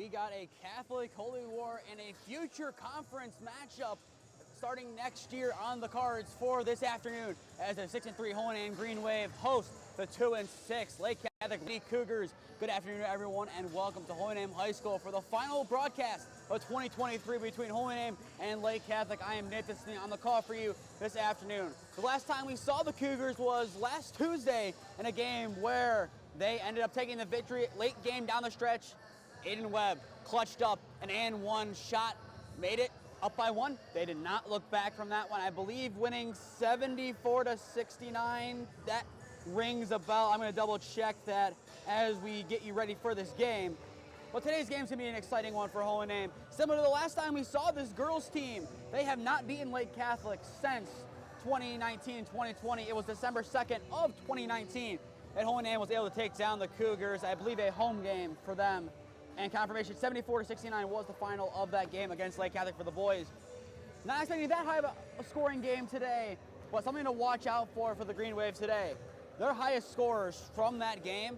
we got a Catholic Holy War and a future conference matchup starting next year on the cards for this afternoon as the 6-3 Holy Name Green Wave host the 2-6 Lake Catholic Lady Cougars. Good afternoon, everyone, and welcome to Holy Name High School for the final broadcast of 2023 between Holy Name and Lake Catholic. I am Nathan Smee on the call for you this afternoon. The last time we saw the Cougars was last Tuesday in a game where they ended up taking the victory late game down the stretch. Aiden Webb clutched up an and one shot, made it up by one. They did not look back from that one. I believe winning 74-69. That rings a bell. I'm going to double check that as we get you ready for this game. But today's game's going to be an exciting one for Holy Name. Similar to the last time we saw this girls team, they have not beaten Lake Catholic since 2019-2020. It was December 2nd of 2019 that Holy Name was able to take down the Cougars. I believe a home game for them. And confirmation, 74-69 was the final of that game against Lake Catholic for the boys. Not expecting that high of a scoring game today, but something to watch out for the Green Wave today. Their highest scorers from that game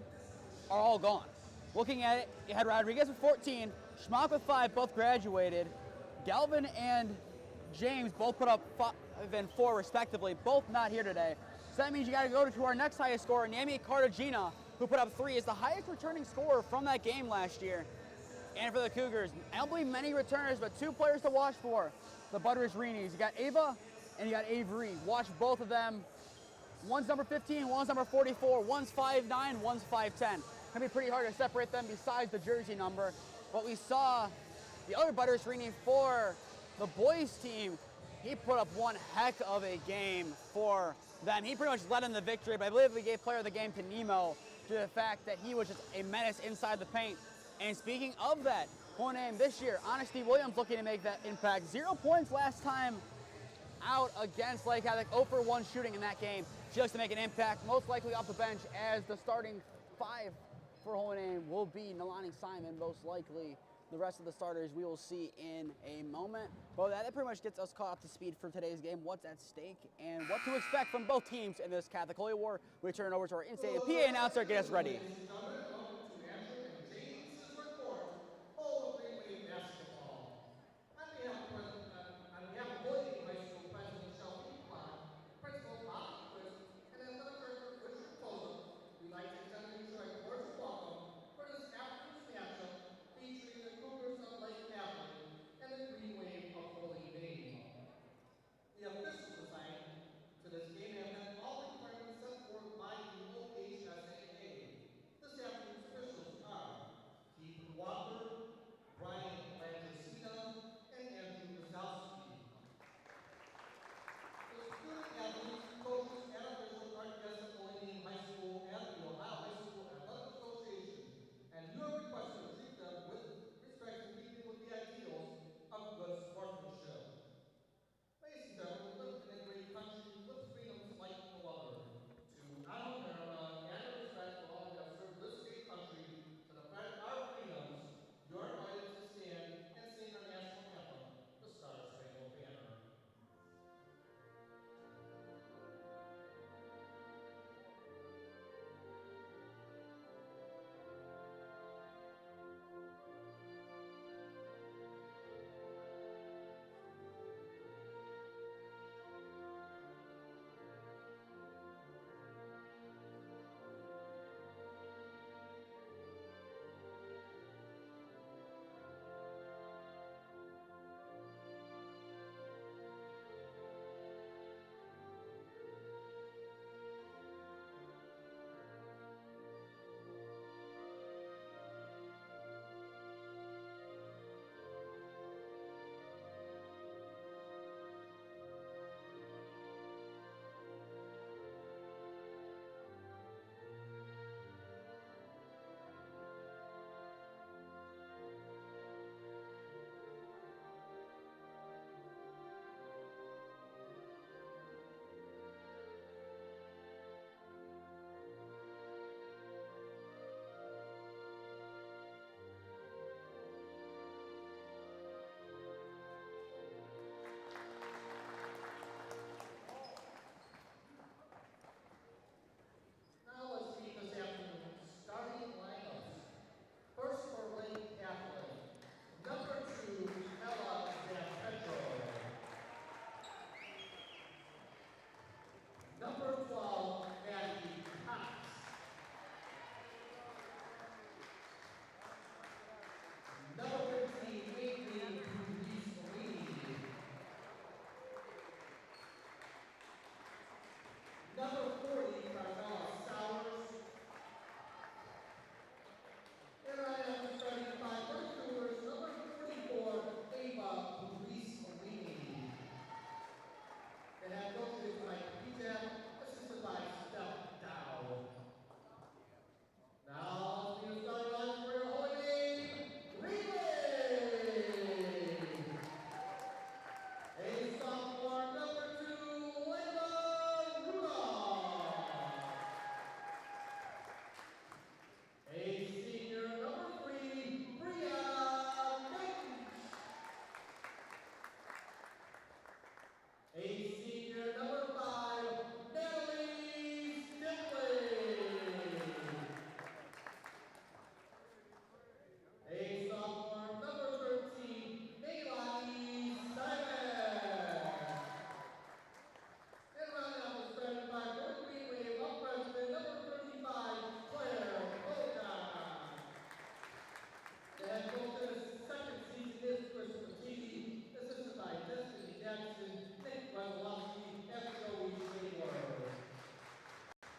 are all gone. Looking at it, you had Rodriguez with 14, Schmock with 5, both graduated. Galvin and James both put up 5 and 4 respectively, both not here today. So that means you got to go to our next highest scorer, Nami Cartagena, who put up 3, is the highest returning scorer from that game last year. And for the Cougars, I don't believe many returners, but 2 players to watch for. The Butters Reenies. You got Ava and you got Avery. Watch both of them. One's number 15, one's number 44, one's 5'9", one's 5'10". Gonna be pretty hard to separate them besides the jersey number. But we saw the other Butters Reenie for the boys team. He put up one heck of a game for them. He pretty much led in the victory, but I believe we gave player of the game to Nemo due to the fact that he was just a menace inside the paint. And speaking of that, Holy Name this year, Honesty Williams looking to make that impact. 0 points last time out against Lake Catholic, 0 for 1 shooting in that game. She looks to make an impact, most likely off the bench, as the starting 5 for Holy Name will be Nalani Simon, most likely. The rest of the starters we will see in a moment. Well, that pretty much gets us caught up to speed for today's game, what's at stake, and what to expect from both teams in this Catholic Holy War. We turn over to our in-stadium PA announcer, get us ready. To this game have met all requirements set forth by the OHSAA. This afternoon,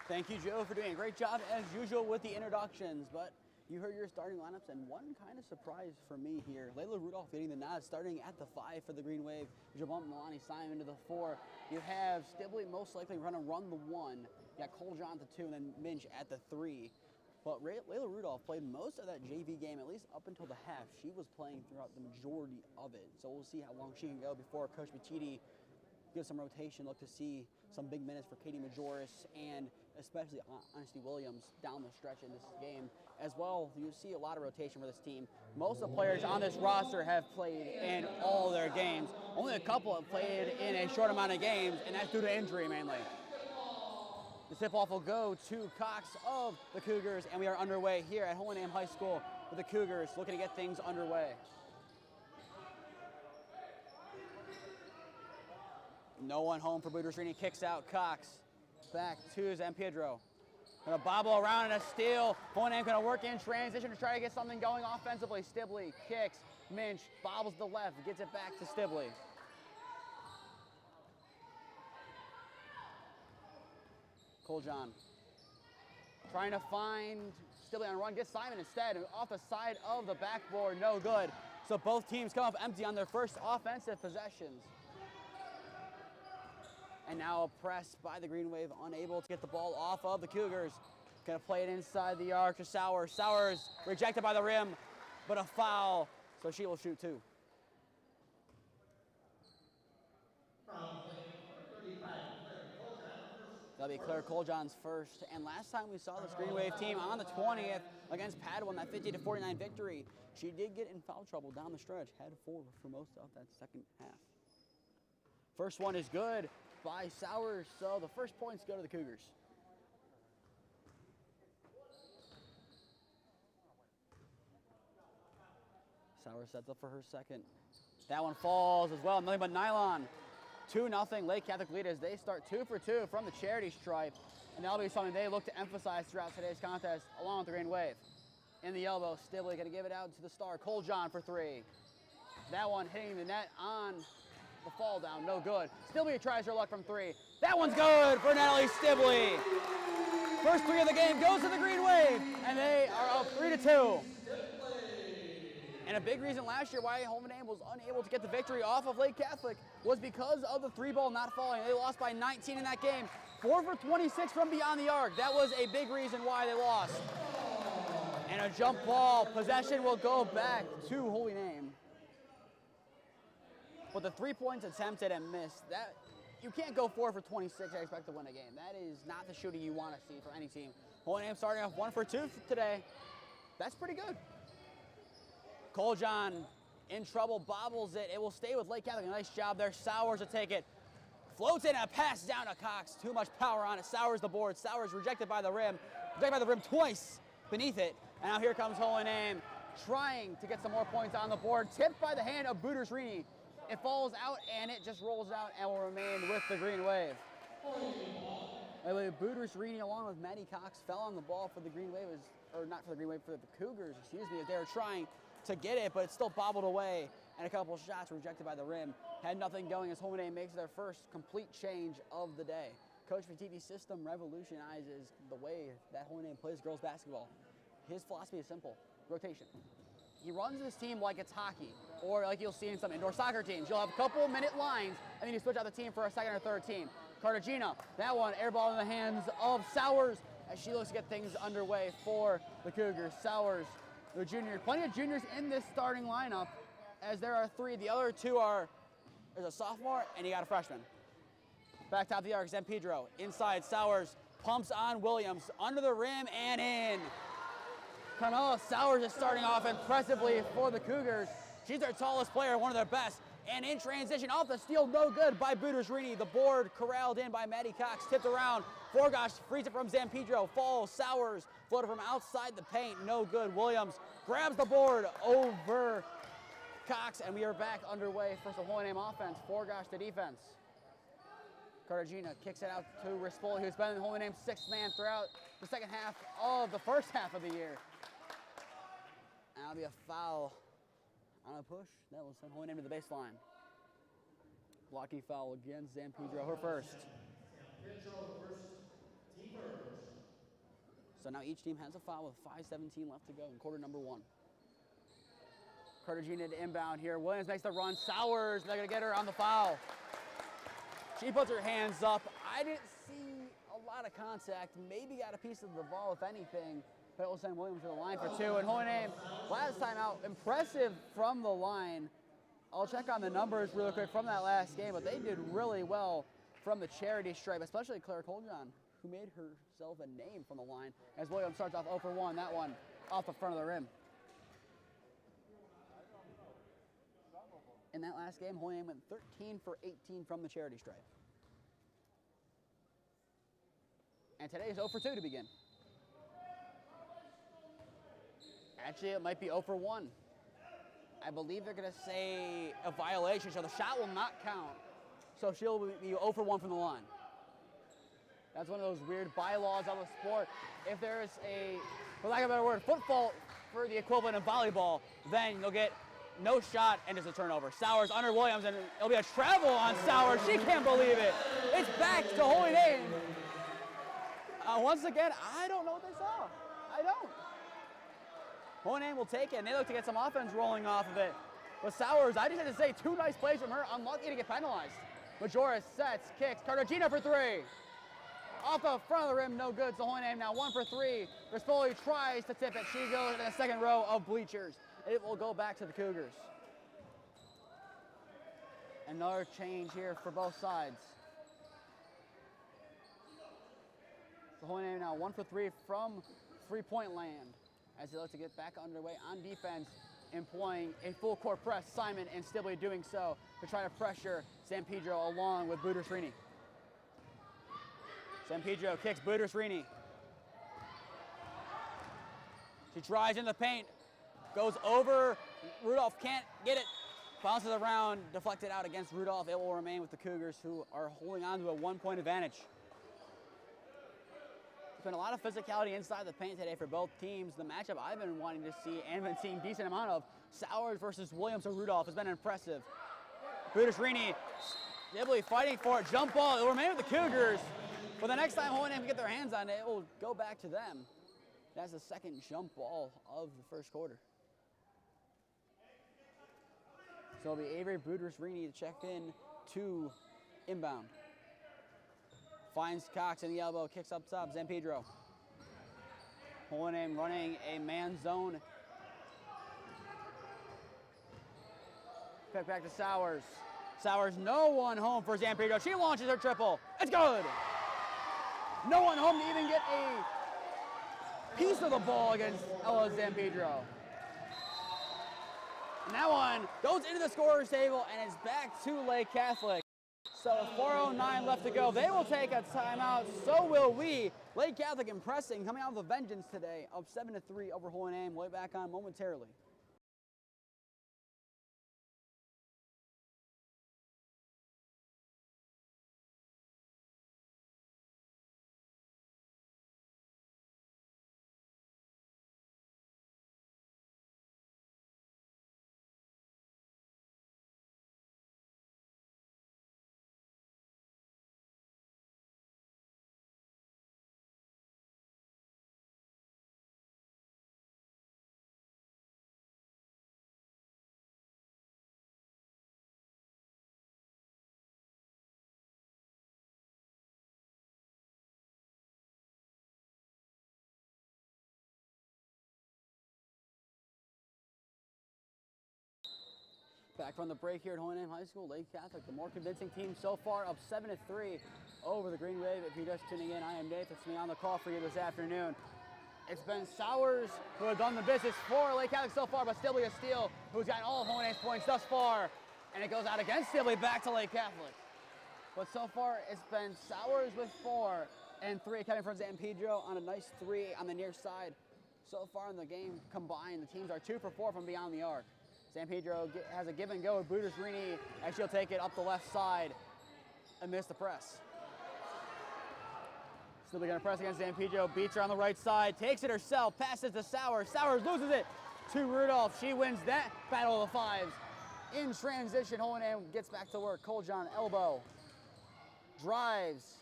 Thank you, Joe, for doing a great job as usual with the introductions, but you heard your starting lineups, and one kind of surprise for me here. Layla Rudolph getting the nod, starting at the 5 for the Green Wave. You bump Milani Simon into the 4. You have Stibley most likely run the 1. You got Cole John at the 2, and then Minch at the 3. But Layla Rudolph played most of that JV game, at least up until the half. She was playing throughout the majority of it. So we'll see how long she can go before Coach Petiti gives some rotation, look to see some big minutes for Katie Majoris and especially Honesty Williams down the stretch in this game. As well, you see a lot of rotation for this team. Most of the players on this roster have played in all their games. Only a couple have played in a short amount of games, and that's due to injury mainly. The tip-off will go to Cox of the Cougars, and we are underway here at Holy Name High School with the Cougars looking to get things underway. No one home for Budersrini, kicks out Cox. Back to San Pedro. Gonna bobble around and a steal. Holy Name gonna work in transition to try to get something going offensively. Stibley kicks, Minch bobbles to the left, gets it back to Stibley. Cole John trying to find Stibley on a run, gets Simon instead, off the side of the backboard, no good. So both teams come up empty on their first offensive possessions. And now a press by the Green Wave, unable to get the ball off of the Cougars. Gonna play it inside the arc to Sowers. Sowers rejected by the rim, but a foul, so she will shoot 2. That'll be Claire Coljohn's first. And last time we saw this Green Wave team on the 20th against Padua in that 50-49 victory, she did get in foul trouble down the stretch, had 4 for most of that second half. First one is good by Sowers, so the first points go to the Cougars. Sowers sets up for her second. That one falls as well, nothing but nylon. 2-0 Lake Catholic lead as they start 2 for 2 from the charity stripe, and that'll be something they look to emphasize throughout today's contest, along with the Green Wave. In the elbow, Stibley gonna give it out to the star, Cole John for 3. That one hitting the net on the fall down, no good. Stibley tries her luck from 3. That one's good for Natalie Stibley. First 3 of the game goes to the Green Wave, and they are up 3-2. And a big reason last year why Holy Name was unable to get the victory off of Lake Catholic was because of the 3-ball not falling. They lost by 19 in that game. 4 for 26 from beyond the arc. That was a big reason why they lost. And a jump ball. Possession will go back to Holy Name. But the 3 points attempted and missed, that you can't go 4 for 26 and expect to win a game. That is not the shooting you want to see from any team. Holy Name starting off 1 for 2 today. That's pretty good. Cole John in trouble, bobbles it. It will stay with Lake Catholic. A nice job there. Sowers to take it. Floats in a pass down to Cox. Too much power on it. Sowers the board. Sowers rejected by the rim. Rejected by the rim twice beneath it. And now here comes Holy Name trying to get some more points on the board. Tipped by the hand of Budersrini. It falls out and it just rolls out and will remain with the Green Wave. Budersrini along with Maddie Cox fell on the ball for the Green Wave, or not for the Green Wave, for the Cougars, excuse me, as they were trying to get it, but it still bobbled away, and a couple of shots rejected by the rim. Had nothing going as Holy Name makes their first complete change of the day. Coach Petiti's system revolutionizes the way that Holy Name plays girls basketball. His philosophy is simple: rotation. He runs his team like it's hockey, or like you'll see in some indoor soccer teams. You'll have a couple minute lines, and then you switch out the team for a second or third team. Cartagena, that one, air ball in the hands of Sowers as she looks to get things underway for the Cougars. Sowers, the junior, plenty of juniors in this starting lineup, as there are 3. The other 2 there's a sophomore, and you got a freshman. Back top of the arc, San Pedro. Inside, Sowers pumps on Williams, under the rim and in. Carmela Sowers is starting off impressively for the Cougars. She's their tallest player, one of their best. And in transition, off the steal, no good by Budersrini. The board corralled in by Maddie Cox, tipped around. Forgosh frees it from San Pedro, falls. Sowers floated from outside the paint, no good. Williams grabs the board over Cox, and we are back underway for some Holy Name offense. Forgosh to defense. Cartagena kicks it out to Rispoli, who's been the Holy Name 6th man throughout the second half of the first half of the year. And that'll be a foul on a push. That will send Holy Name to the baseline. Blocking foul against San Pedro, her first. So now each team has a foul with 5:17 left to go in quarter number 1. Cartagena to inbound here. Williams makes the run. Sowers, they're going to get her on the foul. She puts her hands up. I didn't see a lot of contact. Maybe got a piece of the ball, if anything. But it will send Williams to the line for 2. And Holy Name, last time out, impressive from the line. I'll check on the numbers really quick from that last game, but they did really well from the charity stripe, especially Claire Coljon, who made herself a name from the line, as Williams starts off 0 for 1, that one off the front of the rim. In that last game, Holy Name went 13 for 18 from the charity stripe. And today is 0 for 2 to begin. Actually, it might be 0 for 1. I believe they're going to say a violation, so the shot will not count. So she'll be 0 for 1 from the line. That's one of those weird bylaws of the sport. If there is a, for lack of a better word, football for the equivalent of volleyball, then you'll get no shot and it's a turnover. Sowers under Williams, and it'll be a travel on Sowers. She can't believe it. It's back to Holy Name. Once again, I don't know what they saw. I don't. Holy Name will take it, and they look to get some offense rolling off of it. But Sowers, I just had to say, 2 nice plays from her. Unlucky to get penalized. Majoris sets, kicks. Cartagena for 3. Off the front of the rim, no good. So Holy Name now 1 for 3. Rispoli tries to tip it. She goes in the second row of bleachers. It will go back to the Cougars. Another change here for both sides. So Holy Name now 1 for 3 from 3-point land as they look to get back underway on defense, employing a full court press. Simon and Stibley doing so to try to pressure San Pedro along with Budersrini. San Pedro kicks Budersrini. She tries in the paint, goes over. Rudolph can't get it. Bounces around, deflected out against Rudolph. It will remain with the Cougars, who are holding on to a 1-point advantage. There's been a lot of physicality inside the paint today for both teams. The matchup I've been wanting to see and been seeing decent amount of, Sowers versus Williams or Rudolph, has been impressive. Budersrini, Dibley fighting for it. Jump ball. It will remain with the Cougars. But the next time Holy Name can get their hands on it, it will go back to them. That's the second jump ball of the first quarter. So it'll be Avery Budersrini to check in to inbound. Finds Cox in the elbow, kicks up top, San Pedro. Holy Name running a man zone. Pick back to Sowers. Sowers, no one home for San Pedro. She launches her triple. It's good. No one home to even get a piece of the ball against Ella San Pedro. And that one goes into the scorer's table and is back to Lake Catholic. So with 4:09 left to go, they will take a timeout. So will we. Lake Catholic impressing, coming out with a vengeance today of 7-3 over Holy Name. We'll be back on momentarily. Back from the break here at Holy Name High School, Lake Catholic, the more convincing team so far, up 7-3 over the Green Wave. If you're just tuning in, I am Nathan Smee on the call for you this afternoon. It's been Sowers who have done the business for Lake Catholic so far, but Stibley a steal, who's gotten all of Holy Name's points thus far. And it goes out against Stibley, back to Lake Catholic. But so far, it's been Sowers with 4 and 3 coming from San Pedro on a nice 3 on the near side. So far in the game combined, the teams are 2 for 4 from beyond the arc. San Pedro has a give and go with Budersrini, and she'll take it up the left side and miss the press. Still going to press against San Pedro, beats her on the right side, takes it herself, passes to Sowers. Sowers loses it to Rudolph. She wins that battle of the fives. In transition, Holy Name gets back to work. Coljon elbow, drives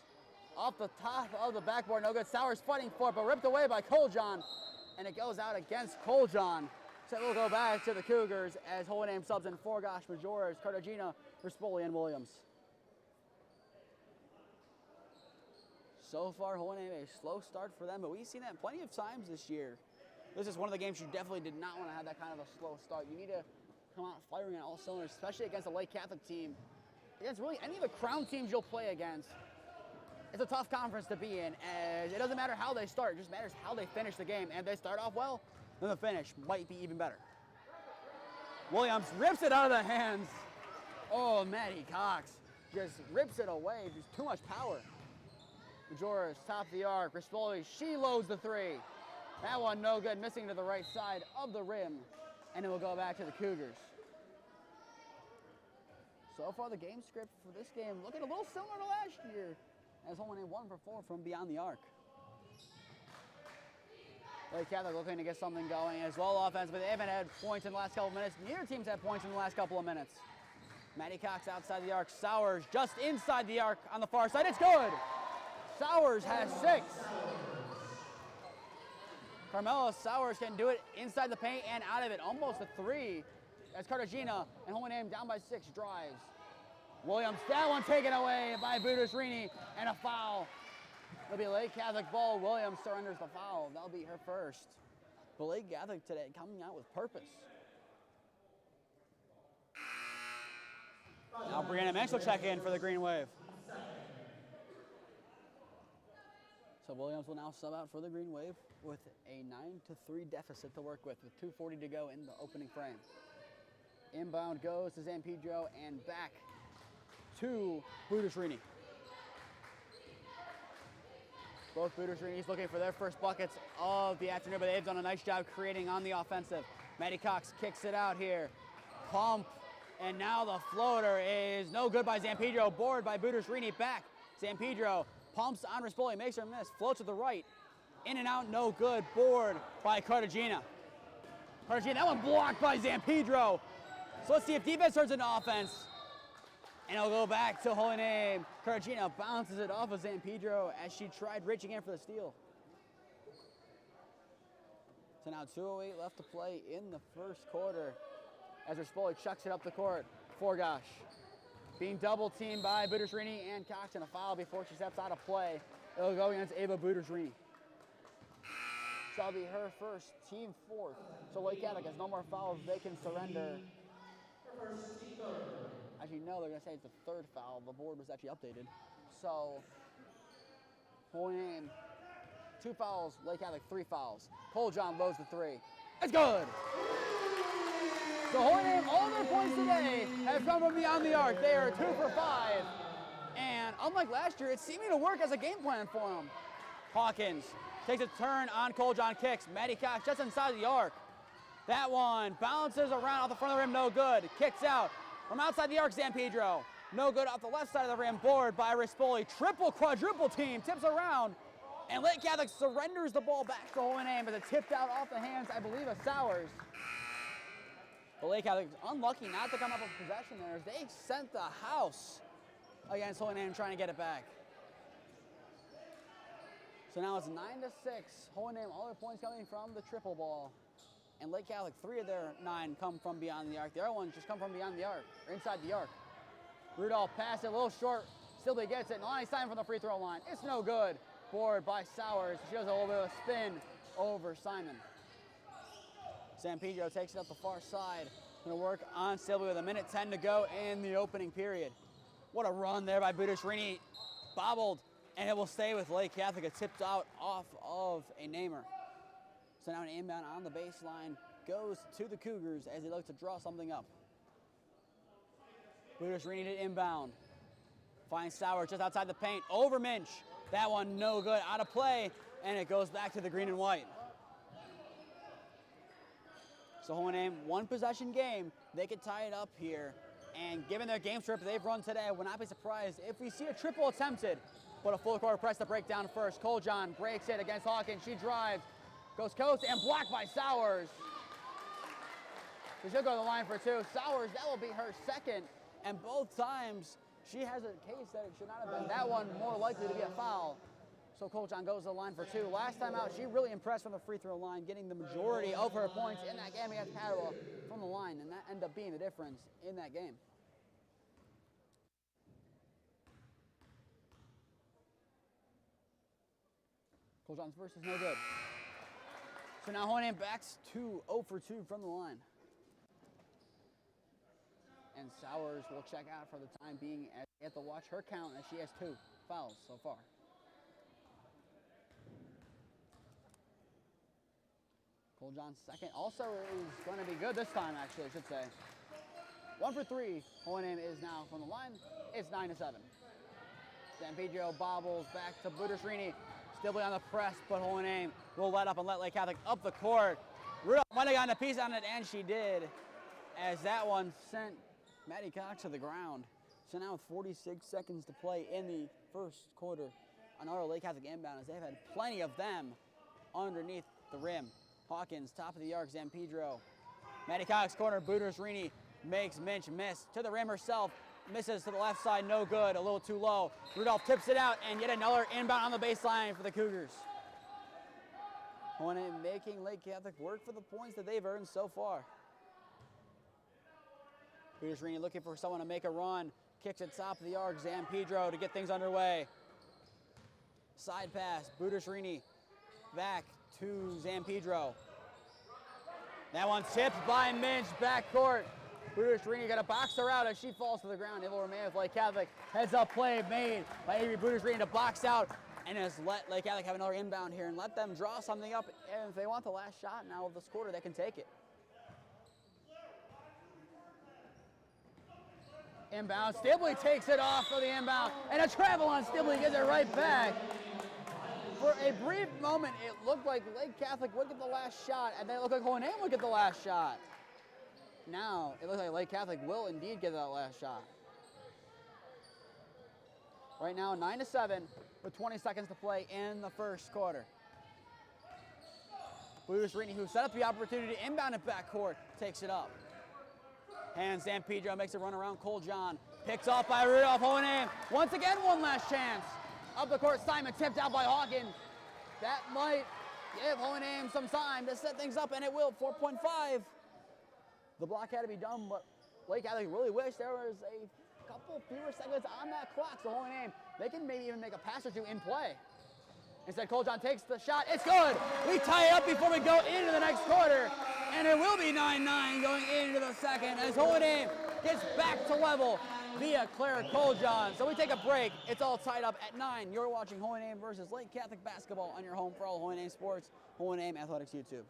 off the top of the backboard. No good. Sowers fighting for it, but ripped away by Coljon. And it goes out against Coljon. So we'll go back to the Cougars as Holy Name subs in Forgosh, Majoras, Cartagena, Rispoli, and Williams. So far, Holy Name a slow start for them, but we've seen that plenty of times this year. This is one of the games you definitely did not want to have that kind of a slow start. You need to come out firing on all cylinders, especially against a Lake Catholic team. Against really any of the Crown teams you'll play against. It's a tough conference to be in, as it doesn't matter how they start, it just matters how they finish the game. And if they start off well, then the finish might be even better. Williams rips it out of the hands. Oh, Maddie Cox just rips it away, just too much power. Majoras, top of the arc, Rispoli, she loads the three. That one no good, missing to the right side of the rim. And it will go back to the Cougars. So far, the game script for this game looking a little similar to last year, as Holy Name 1 for 4 from beyond the arc. Lake Catholic looking to get something going as well offensively. They haven't had points in the last couple of minutes. Neither team's had points in the last couple of minutes. Maddie Cox outside the arc. Sowers just inside the arc on the far side. It's good. Sowers has 6. Carmelo Sowers can do it inside the paint and out of it. Almost a 3 as Cartagena and Holy Name down by 6 drives. Williams, that one taken away by Budusrini and a foul. It'll be Lake Catholic ball. Williams surrenders the foul. That'll be her first. But Lake Catholic today coming out with purpose. Now Brianna Mensch will check in for the Green Wave. So Williams will now sub out for the Green Wave with a 9-3 deficit to work with 2:40 to go in the opening frame. Inbound goes to Zampedro and back to Budusrini. Both Budusrinis looking for their first buckets of the afternoon, but they've done a nice job creating on the offensive. Maddie Cox kicks it out here. Pump, and now the floater is no good by Zampedro. Board by Budusrini back. Zampedro pumps on Rispoli, makes her miss, floats to the right. In and out, no good. Board by Cartagena. Cartagena, that one blocked by Zampedro. So let's see if defense turns into offense. And it'll go back to Holy Name. Cartagena bounces it off of Zampedro as she tried reaching in for the steal. So now 2:08 left to play in the first quarter as Rispoli chucks it up the court. Forgosh being double teamed by Budusrini and Cox, and a foul before she steps out of play. It'll go against Ava Budusrini. So that'll be her first, team 4th. So Lake Catholic has no more fouls. They can surrender. As you know, they're going to say it's the 3rd foul. The board was actually updated. So, Holy Name, 2 fouls. Lake Catholic, 3 fouls. Coljon loads the 3. It's good! So Holy Name, all their points today have come from beyond the arc. They are 2 for 5. And unlike last year, it's seeming to work as a game plan for them. Hawkins takes a turn on Coljon, kicks. Maddie Cox just inside the arc. That one bounces around off the front of the rim, no good. Kicks out. From outside the arc, Zampedro. No good off the left side of the rim. Board by Rispoli. Triple, quadruple team. Tips around. And Lake Catholic surrenders the ball back to Holy Name as it tipped out off the hands, I believe, of Sowers. But Lake Catholic unlucky not to come up with possession there as they sent the house against Holy Name trying to get it back. So now it's 9-6. Holy Name, all their points coming from the triple ball. And Lake Catholic, 3 of their 9 come from beyond the arc. The other ones just come from beyond the arc, or inside the arc. Rudolph passed it a little short. Silby gets it. Nolani Simon from the free throw line. It's no good. Board by Sowers. She does a little bit of a spin over Simon. Zampedro takes it up the far side. Going to work on Silby with 1:10 to go in the opening period. What a run there by Budusrini. Bobbled, and it will stay with Lake Catholic. It tipped out off of a namer. So now an inbound on the baseline goes to the Cougars as they look to draw something up. Budusrini to inbound. Finds Sowers just outside the paint. Over Minch. That one no good. Out of play. And it goes back to the green and white. So Holy Name, 1 possession game. They could tie it up here. And given their game script they've run today, I would not be surprised if we see a triple attempted. But a full court press to break down first. Coljon breaks it against Hawkins. She drives. Goes coast and blocked by Sowers. So she'll go to the line for 2. Sowers, that will be her 2nd. And both times She has a case that it should not have been that one more likely to be a foul. So Coljon goes to the line for 2. Last time out, she really impressed from the free throw line, getting the majority of her points in that game against Padua from the line, and that ended up being the difference in that game. Coljon's first is no good. So now Holy Name backs to 0 for 2 from the line. And Sowers will check out for the time being as you have to watch her count as she has 2 fouls so far. Coljon's second also is going to be good this time, actually, I should say. 1 for 3. Holy Name is now from the line. It's 9-7. Zampedro bobbles back to Buderini. Still be on the press, but Holy Name will let up and let Lake Catholic up the court. Rudolph might have gotten a piece on it, and she did, as that one sent Maddie Cox to the ground. So now with 46 seconds to play in the first quarter, another Lake Catholic inbound, as they've had plenty of them underneath the rim. Hawkins, top of the arc, Zampedro. Maddie Cox, corner, Buderini makes Minch miss. To the rim herself, misses to the left side, no good, a little too low. Rudolph tips it out, and yet another inbound on the baseline for the Cougars. Holy Name making Lake Catholic work for the points that they've earned so far. Buderini looking for someone to make a run. Kicks it top of the arc, Zampedro to get things underway. Side pass, Buderini back to Zampedro. That one tipped by Minch, backcourt. Buderini got to box her out as she falls to the ground. It will remain with Lake Catholic. Heads up play made by Avery Buderini to box out and has let Lake Catholic have another inbound here and let them draw something up. And if they want the last shot now of this quarter, they can take it. Inbound, Stibley takes it off for the inbound, and a travel on Stibley gets it right back. For a brief moment, it looked like Lake Catholic would get the last shot, and then it looked like Holy Name would get the last shot. Now, it looks like Lake Catholic will indeed get that last shot. Right now, 9-7 with 20 seconds to play in the first quarter. Buderini, who set up the opportunity to inbound it backcourt, takes it up. And Zampedro makes a run around Coljon. Picked off by Rudolph. Holy Name. Once again, one last chance. Up the court, Simon tipped out by Hawkins. That might give Holy Name some time to set things up, and it will. 4.5. The block had to be done, but Lake Catholic really wish there was a couple fewer seconds on that clock. So Holy Name, they can maybe even make a pass or two in play. Instead, Coljon takes the shot. It's good. We tie it up before we go into the next quarter. And it will be 9-9 going into the second as Holy Name gets back to level via Claire Coljon. So we take a break. It's all tied up at 9. You're watching Holy Name versus Lake Catholic basketball on your home for all Holy Name sports, Holy Name Athletics YouTube.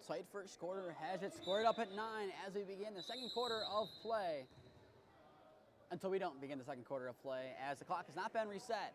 Tight first quarter has it squared up at 9 as we begin the second quarter of play. Until we don't begin the second quarter of play, as the clock has not been reset.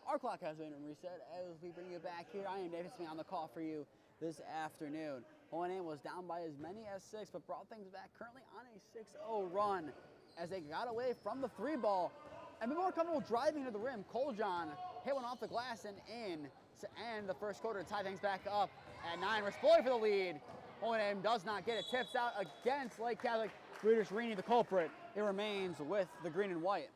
Our clock has been reset as we bring you back here. I am Nathan Smee on the call for you this afternoon. Holy Name was down by as many as 6, but brought things back currently on a 6-0 run as they got away from the 3 ball and been more comfortable driving to the rim. Coljon hit one off the glass and in to end the first quarter to tie things back up at 9. Rispoli for the lead. Holy Name does not get it. Tips out against Lake Catholic. Buderini, the culprit. It remains with the green and white.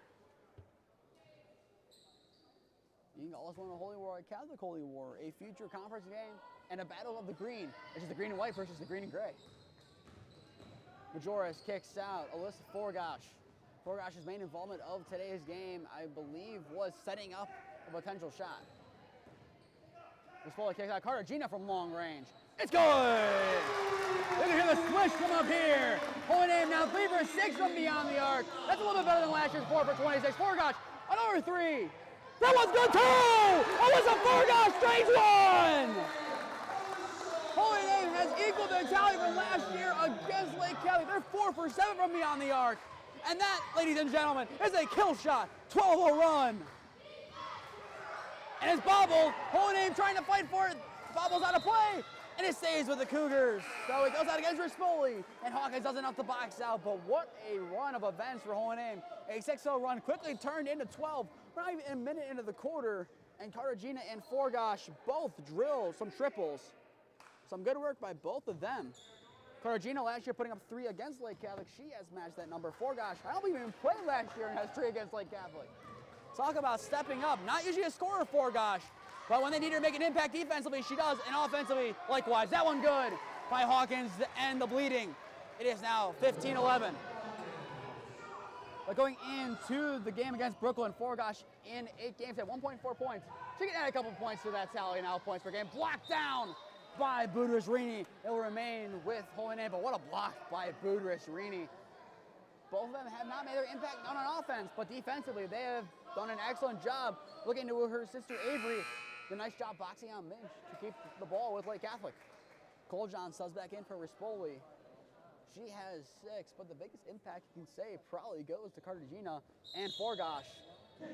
You can always win a Holy War, a Catholic Holy War, a future conference game, and a battle of the green. It's just the green and white versus the green and gray. Majoris kicks out. Alyssa Forgosh. Forgosh's main involvement of today's game, I believe, was setting up a potential shot. Rispoli kicks out. Cartagena from long range. It's good! You can hear the swish from up here. Holy name now 3 for 6 from beyond the arc. That's a little bit better than last year's 4 for 26. Forgosh, another 3. That one's good too! Alyssa Forgosh, strange one! Holy name has equaled the tally from last year against Lake Catholic. They're 4 for 7 from beyond the arc. And that, ladies and gentlemen, is a kill shot. 12-0 run. And it's bobbled. Holy name trying to fight for it. Bobbles out of play. And it stays with the Cougars. So it goes out against Rispoli. And Hawkins doesn't have to box out. But what a run of events for Holy name. A 6-0 run quickly turned into 12. We're not even a minute into the quarter. And Cartagena and Forgosh both drill some triples. Some good work by both of them. Cartagena last year putting up 3 against Lake Catholic. She has matched that number. Forgosh, I don't believe even played last year and has 3 against Lake Catholic. Talk about stepping up. Not usually a scorer for Forgosh, but when they need her to make an impact defensively, she does, and offensively, likewise. That one good by Hawkins to end the bleeding. It is now 15-11. But going into the game against Brooklyn, Forgosh in 8 games at 1.4 points. She can add a couple points to that tally now, points per game. Blocked down by Budrys-Rini. It will remain with Holy Name, but what a block by Budrys-Rini. Both of them have not made their impact on offense, but defensively, they have done an excellent job. Looking to her sister Avery, the nice job boxing out Minch to keep the ball with Lake Catholic. Coljohn subs back in for Rispoli. She has 6, but the biggest impact you can say probably goes to Cartagena and Forgosh. And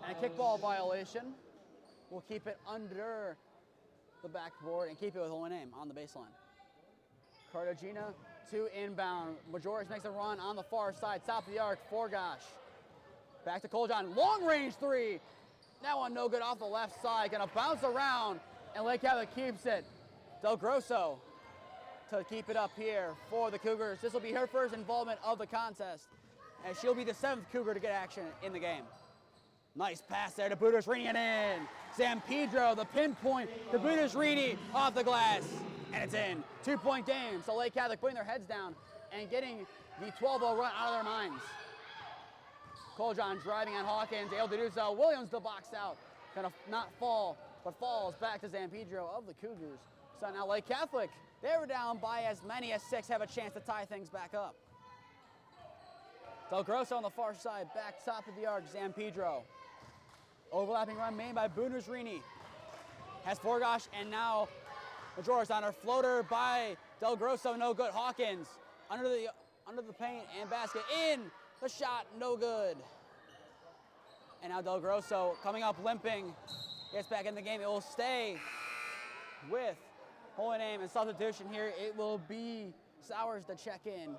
a kickball violation. We'll keep it under the backboard and keep it with Holy Name on the baseline. Cartagena to inbound. Majoris makes a run on the far side, top of the arc. Forgosh. Back to Coljohn. Long range 3. That one no good off the left side. Gonna bounce around, and Lake Catholic keeps it. Del Grosso to keep it up here for the Cougars. This will be her first involvement of the contest, and she'll be the 7th Cougar to get action in the game. Nice pass there to Budrys-Rini and in. San Pedro, the pinpoint to Budrys-Rini off the glass, and it's in. 2-point game, so Lake Catholic putting their heads down and getting the 12-0 run out of their minds. Coljohn driving on Hawkins, able to do so. Williams the box out, gonna not fall, but falls back to San Pedro of the Cougars. So now Lake Catholic, they were down by as many as 6, have a chance to tie things back up. Del Grosso on the far side, back top of the arc, San Pedro. Overlapping run made by Budrys-Rini. Has Forgosh, and now Majoris on her floater by Del Grosso, no good. Hawkins under the paint and basket, in. The shot, no good. And now Del Grosso coming up limping, gets back in the game. It will stay with Holy Name, and substitution here. It will be Sowers to check in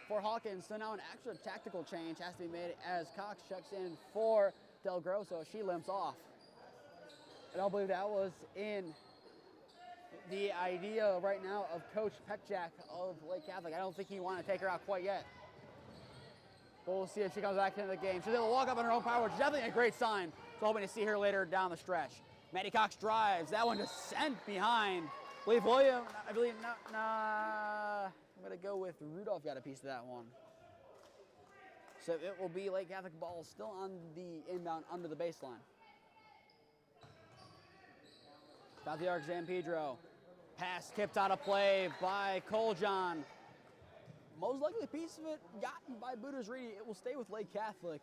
for Hawkins. So now an extra tactical change has to be made as Cox checks in for Del Grosso. She limps off. I don't believe that was in the idea right now of Coach Pekjak of Lake Catholic. I don't think he wanted to take her out quite yet. But we'll see if she comes back into the game. She's able to walk up on her own power, which is definitely a great sign. So hoping to see her later down the stretch. Maddie Cox drives. That one just sent behind. I believe I'm going to go with Rudolph got a piece of that one. So it will be Lake Catholic ball still on the inbound under the baseline. Got the arc, San Pedro. Pass tipped out of play by Coljohn. Most likely a piece of it gotten by Budrys-Rini. It will stay with Lake Catholic,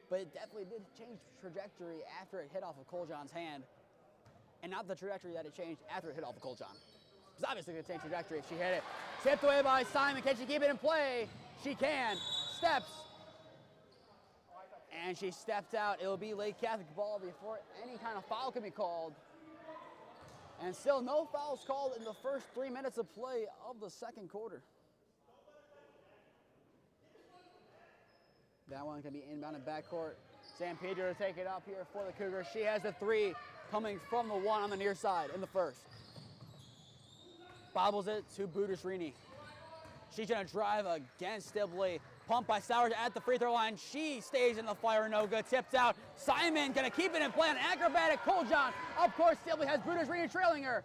but it definitely did change trajectory after it hit off of Coljohn's hand, and not the trajectory that it changed after it hit off of Coljohn. It's obviously going to change trajectory if she hit it. Tipped away by Simon. Can she keep it in play? She can. Steps. And she stepped out. It will be Lake Catholic ball before any kind of foul can be called. And still no fouls called in the first 3 minutes of play of the second quarter. That one can be inbound in backcourt. San Pedro to take it up here for the Cougars. She has the 3 coming from the 1 on the near side in the first. Bobbles it to Budrys-Rini. She's going to drive against Stibley. Pumped by Sowers at the free throw line. She stays in the fire, no good. Tipped out. Simon going to keep it in play. An acrobatic Coljohn. Of course, Stibley has Budrys-Rini trailing her.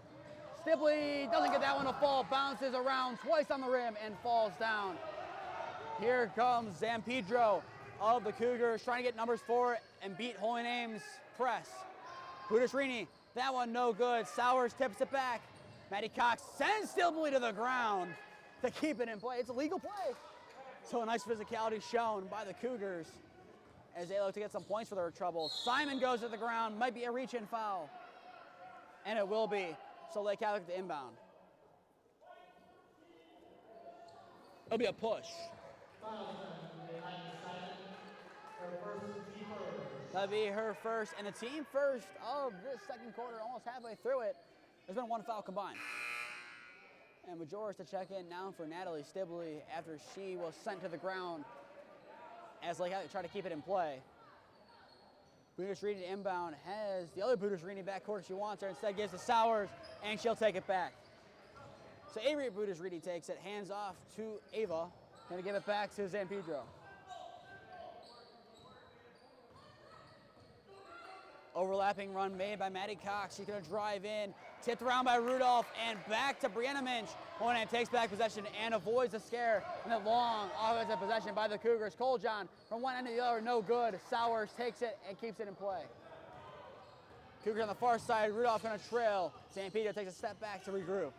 Stibley doesn't get that one to fall, bounces around twice on the rim and falls down. Here comes Zampedro of the Cougars trying to get numbers 4 and beat Holy Name's press. Budishrini, that one no good. Sowers tips it back. Maddie Cox sends Stibley to the ground to keep it in play. It's a legal play. So a nice physicality shown by the Cougars as they look to get some points for their trouble. Simon goes to the ground, might be a reach-in foul. And it will be. So Lake Catholic to inbound. It'll be a push. That'll be her first and the team first of this second quarter, almost halfway through it. There's been one foul combined. And Majoris to check in now for Natalie Stibley after she was sent to the ground as Lake Catholic tried to keep it in play. Budishrini to inbound, has the other Budishrini backcourt she wants her, instead gives to Sowers, and she'll take it back. So Avery Budishrini takes it, hands off to Ava, gonna give it back to Zampedro. Overlapping run made by Maddie Cox. She's gonna drive in, tipped around by Rudolph, and back to Brianna Minch. Holy takes back possession and avoids the scare. And a long offensive possession by the Cougars. Coljohn from one end to the other, no good. Sowers takes it and keeps it in play. Cougars on the far side, Rudolph gonna trail. Zampedro takes a step back to regroup.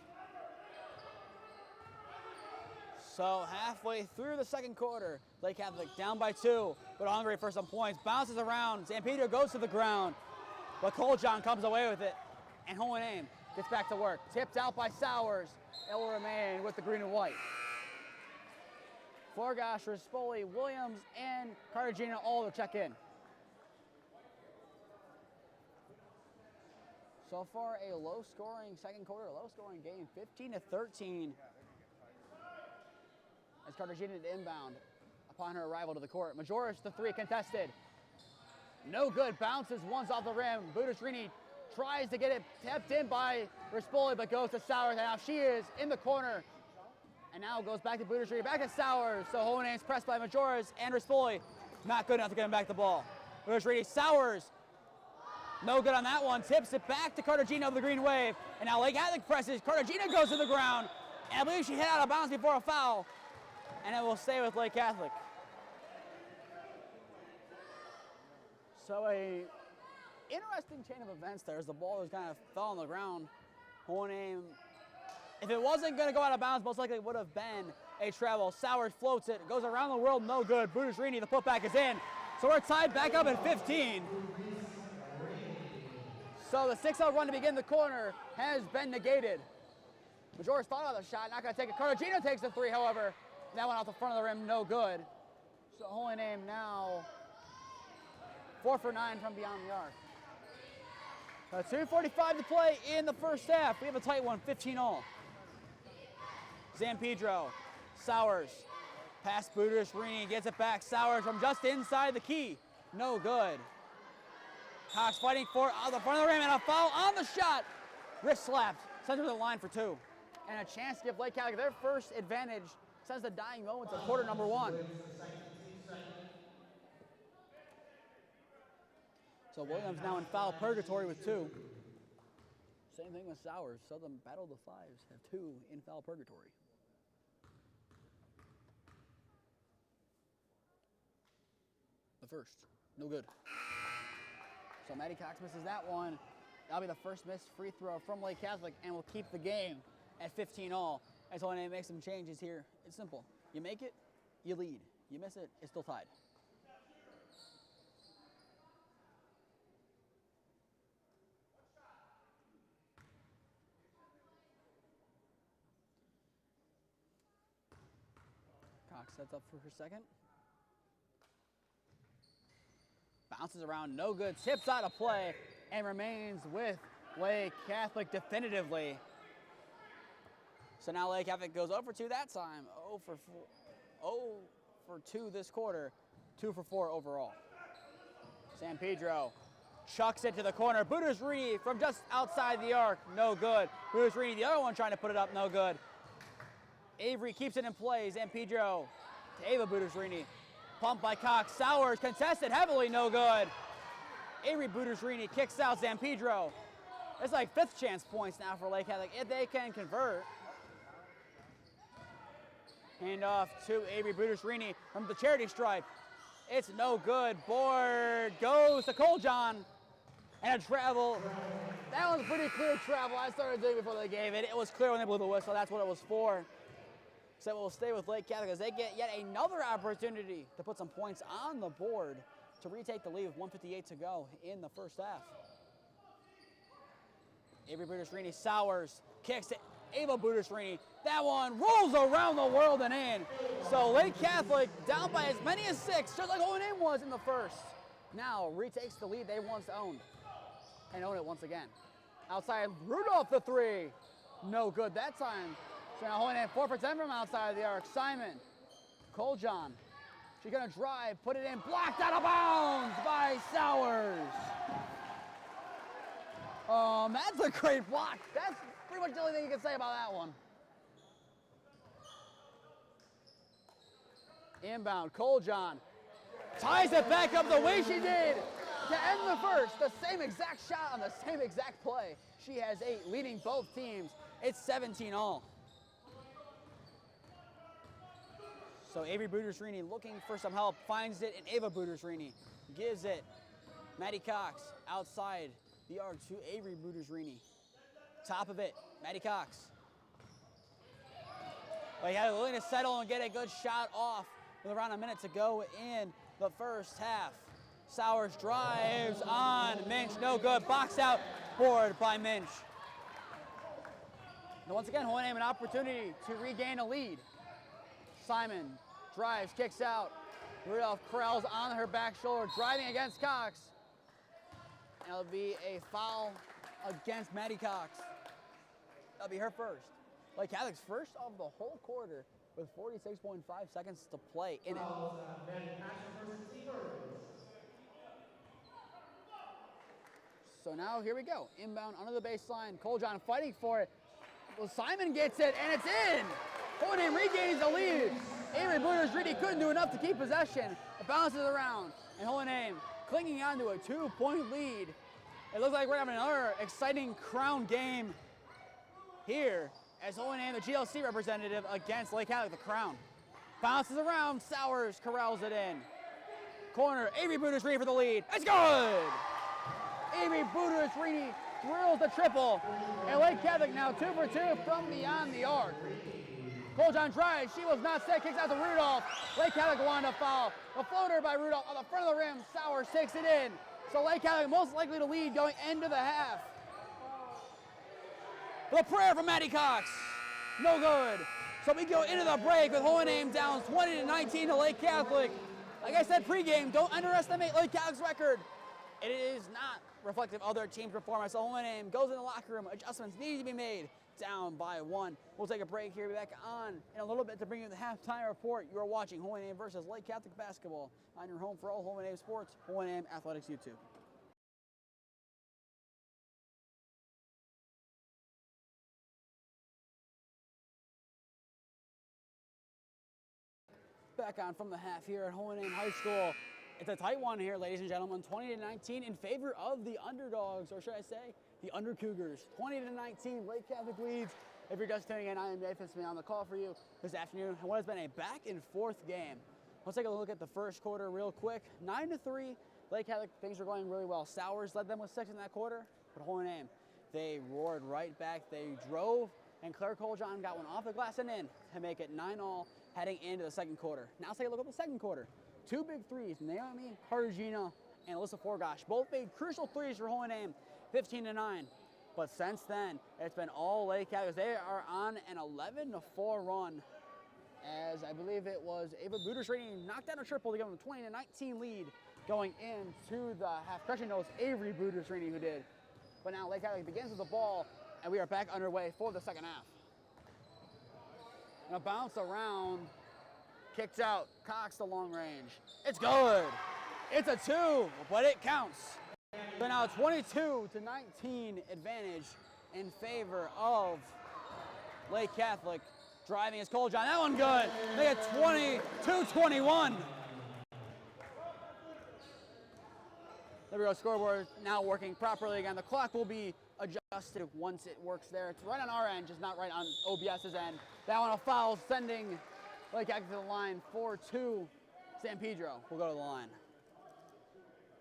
So halfway through the second quarter, Lake Catholic down by 2, but hungry for some points. Bounces around, Zampedro goes to the ground, but Coljohn comes away with it, and Holy Name gets back to work. Tipped out by Sowers. It will remain with the green and white. Forgosh, Rispoli, Williams, and Cartagena all to check in. So far, a low-scoring second quarter, a low-scoring game, 15-13. As Cartagena to inbound upon her arrival to the court. Majoris, the 3 contested. No good, bounces once off the rim. Budishrini tries to get it tapped in by Rispoli, but goes to Sowers. And now she is in the corner. And now goes back to Budishrini, back to Sowers. So Holy Name's pressed by Majoris and Rispoli. Not good enough to get him back the ball. Budishrini, Sowers. No good on that one. Tips it back to Cartagena of the green wave. And now Lake Catholic presses. Cartagena goes to the ground. And I believe she hit out of bounds before a foul. And it will stay with Lake Catholic. So a interesting chain of events there as the ball just kind of fell on the ground. Holy Name, if it wasn't going to go out of bounds, most likely it would have been a travel. Sowers floats it, goes around the world, no good. Budishrini, the putback is in. So we're tied back up at 15. So the 6-0 run to begin the corner has been negated. Majoris thought about the shot, not going to take it. Cartagena takes the 3, however. That one off the front of the rim, no good. So Holy Name now 4 for 9 from beyond the arc. 2:45 to play in the first half. We have a tight one, 15-all. Zampedro, Sowers, past Budishrini, gets it back. Sowers from just inside the key, no good. Cox fighting for it out the front of the rim, and a foul on the shot. Wrist slapped, sends her to the line for 2. And a chance to give Lake Catholic their first advantage since the dying moments of quarter number 1. So Williams now in foul purgatory with 2. Same thing with Sowers. Southern Battle of the Fives have 2 in foul purgatory. The first, no good. So Maddie Cox misses that one. That'll be the first missed free throw from Lake Catholic and will keep the game at 15-all. As Holy Name makes some changes here. It's simple. You make it, you lead. You miss it, it's still tied. Cox sets up for her second. Bounces around, no good. Tips out of play and remains with Lake Catholic definitively. So now Lake Catholic goes 0 for 2 that time, 0 for 2 this quarter, 2 for 4 overall. Zampedro chucks it to the corner. Budishrini from just outside the arc, no good. Budishrini, the other one trying to put it up, no good. Avery keeps it in play. Zampedro to Ava Budishrini. Pumped by Cox. Sowers contested heavily, no good. Avery Budishrini kicks out Zampedro. It's like 5th chance points now for Lake Catholic if they can convert. Hand off to Avery Budersrini from the charity stripe. It's no good. Board goes to Coljon. And a travel. That was a pretty clear travel. I started doing it before they gave it. It was clear when they blew the whistle. That's what it was for. So we'll stay with Lake Catholic as they get yet another opportunity to put some points on the board to retake the lead with 1:58 to go in the first half. Avery Budersrini Sowers kicks to Ava Budersrini. That one rolls around the world and in. So Lake Catholic down by as many as 6, just like Hohenheim was in the first. Now retakes the lead they once owned and own it once again. Outside, Rudolph the 3. No good that time. So now Hohenheim 4 for 10 from outside the arc. Simon, Coljon. She's gonna drive, put it in, blocked out of bounds by Sowers. That's a great block. That's pretty much the only thing you can say about that one. Inbound, Coljon ties it back up the way she did to end the first. The same exact shot on the same exact play. She has 8, leading both teams. It's 17 all. So Avery Budersrini looking for some help, finds it, and Ava Budersrini gives it. Maddie Cox outside the arc to Avery Budersrini. Top of it, Maddie Cox. But yeah, willing to settle and get a good shot off with around a minute to go in the first half. Sowers drives on Minch, no good. Box out, board by Minch. And once again, Hohenheim an opportunity to regain a lead. Simon drives, kicks out. Rudolph corrals on her back shoulder, driving against Cox. And it'll be a foul against Maddie Cox. That'll be her first. Lake Catholic's first of the whole quarter with 46.5 seconds to play in it. So now here we go. Inbound under the baseline. Coljon fighting for it. Well, Simon gets it, and it's in. Hohenheim regains the lead. Avery Budersrini couldn't do enough to keep possession. It bounces around, and Hohenheim clinging on to a 2-point lead. It looks like we're having another exciting crown game here as Hohenheim, the GLC representative, against Lake Catholic, the crown. Bounces around, Sowers corrals it in. Corner, Avery Budersrini for the lead. It's good! Avery Budersrini drills the triple, and Lake Catholic now 2 for 2 from beyond the arc. Coljon drives, she was not set, kicks out to Rudolph. Lake Catholic wanted to foul. The floater by Rudolph on the front of the rim, Sowers takes it in. So Lake Catholic most likely to lead going into the half. The prayer from Maddie Cox, no good. So we go into the break with Hohenheim down 20-19 to Lake Catholic. Like I said pregame, don't underestimate Lake Catholic's record. It is not reflective of their team's performance. So Hohenheim goes in the locker room, adjustments need to be made. Down by 1. We'll take a break here, be back on in a little bit to bring you the halftime report. You are watching Hohenheim versus Lake Catholic basketball on your home for all Hohenheim sports, Hohenheim Athletics YouTube. Back on from the half here at Hohenheim High School. It's a tight one here, ladies and gentlemen. 20-19 in favor of the underdogs, or should I say, the Under Cougars. 20-19, Lake Catholic leads. If you're just tuning in, I am Nathan Smee on the call for you this afternoon. And what has been a back-and-forth game. Let's take a look at the first quarter real quick. 9-3, Lake Catholic, things were going really well. Sowers led them with 6 in that quarter, but Hohenheim, they roared right back. They drove, and Claire Coljon got one off the glass and in to make it 9-all heading into the second quarter. Now let's take a look at the second quarter. 2 big threes, Naomi Cartagena and Alyssa Forgosh. Both made crucial threes for Hohenheim, 15-9. But since then, it's been all Lake Catholic. They are on an 11-4 run, as I believe it was Ava Budersrini knocked down a triple to give them a 20-19 lead going into the half. Correction, no, it's Avery Budersrini who did. But now Lake Catholic begins with the ball, and we are back underway for the second half. And a bounce around, kicked out, Cox the long range. It's good. It's a 2, but it counts. So now 22-19 advantage in favor of Lake Catholic. Driving is Coljon. That one good. They get 22-21. There we go. Scoreboard now working properly again. The clock will be adjusted once it works there. It's right on our end, just not right on OBS's end. That one a foul, sending Lake Catholic to the line. 4-2. San Pedro will go to the line.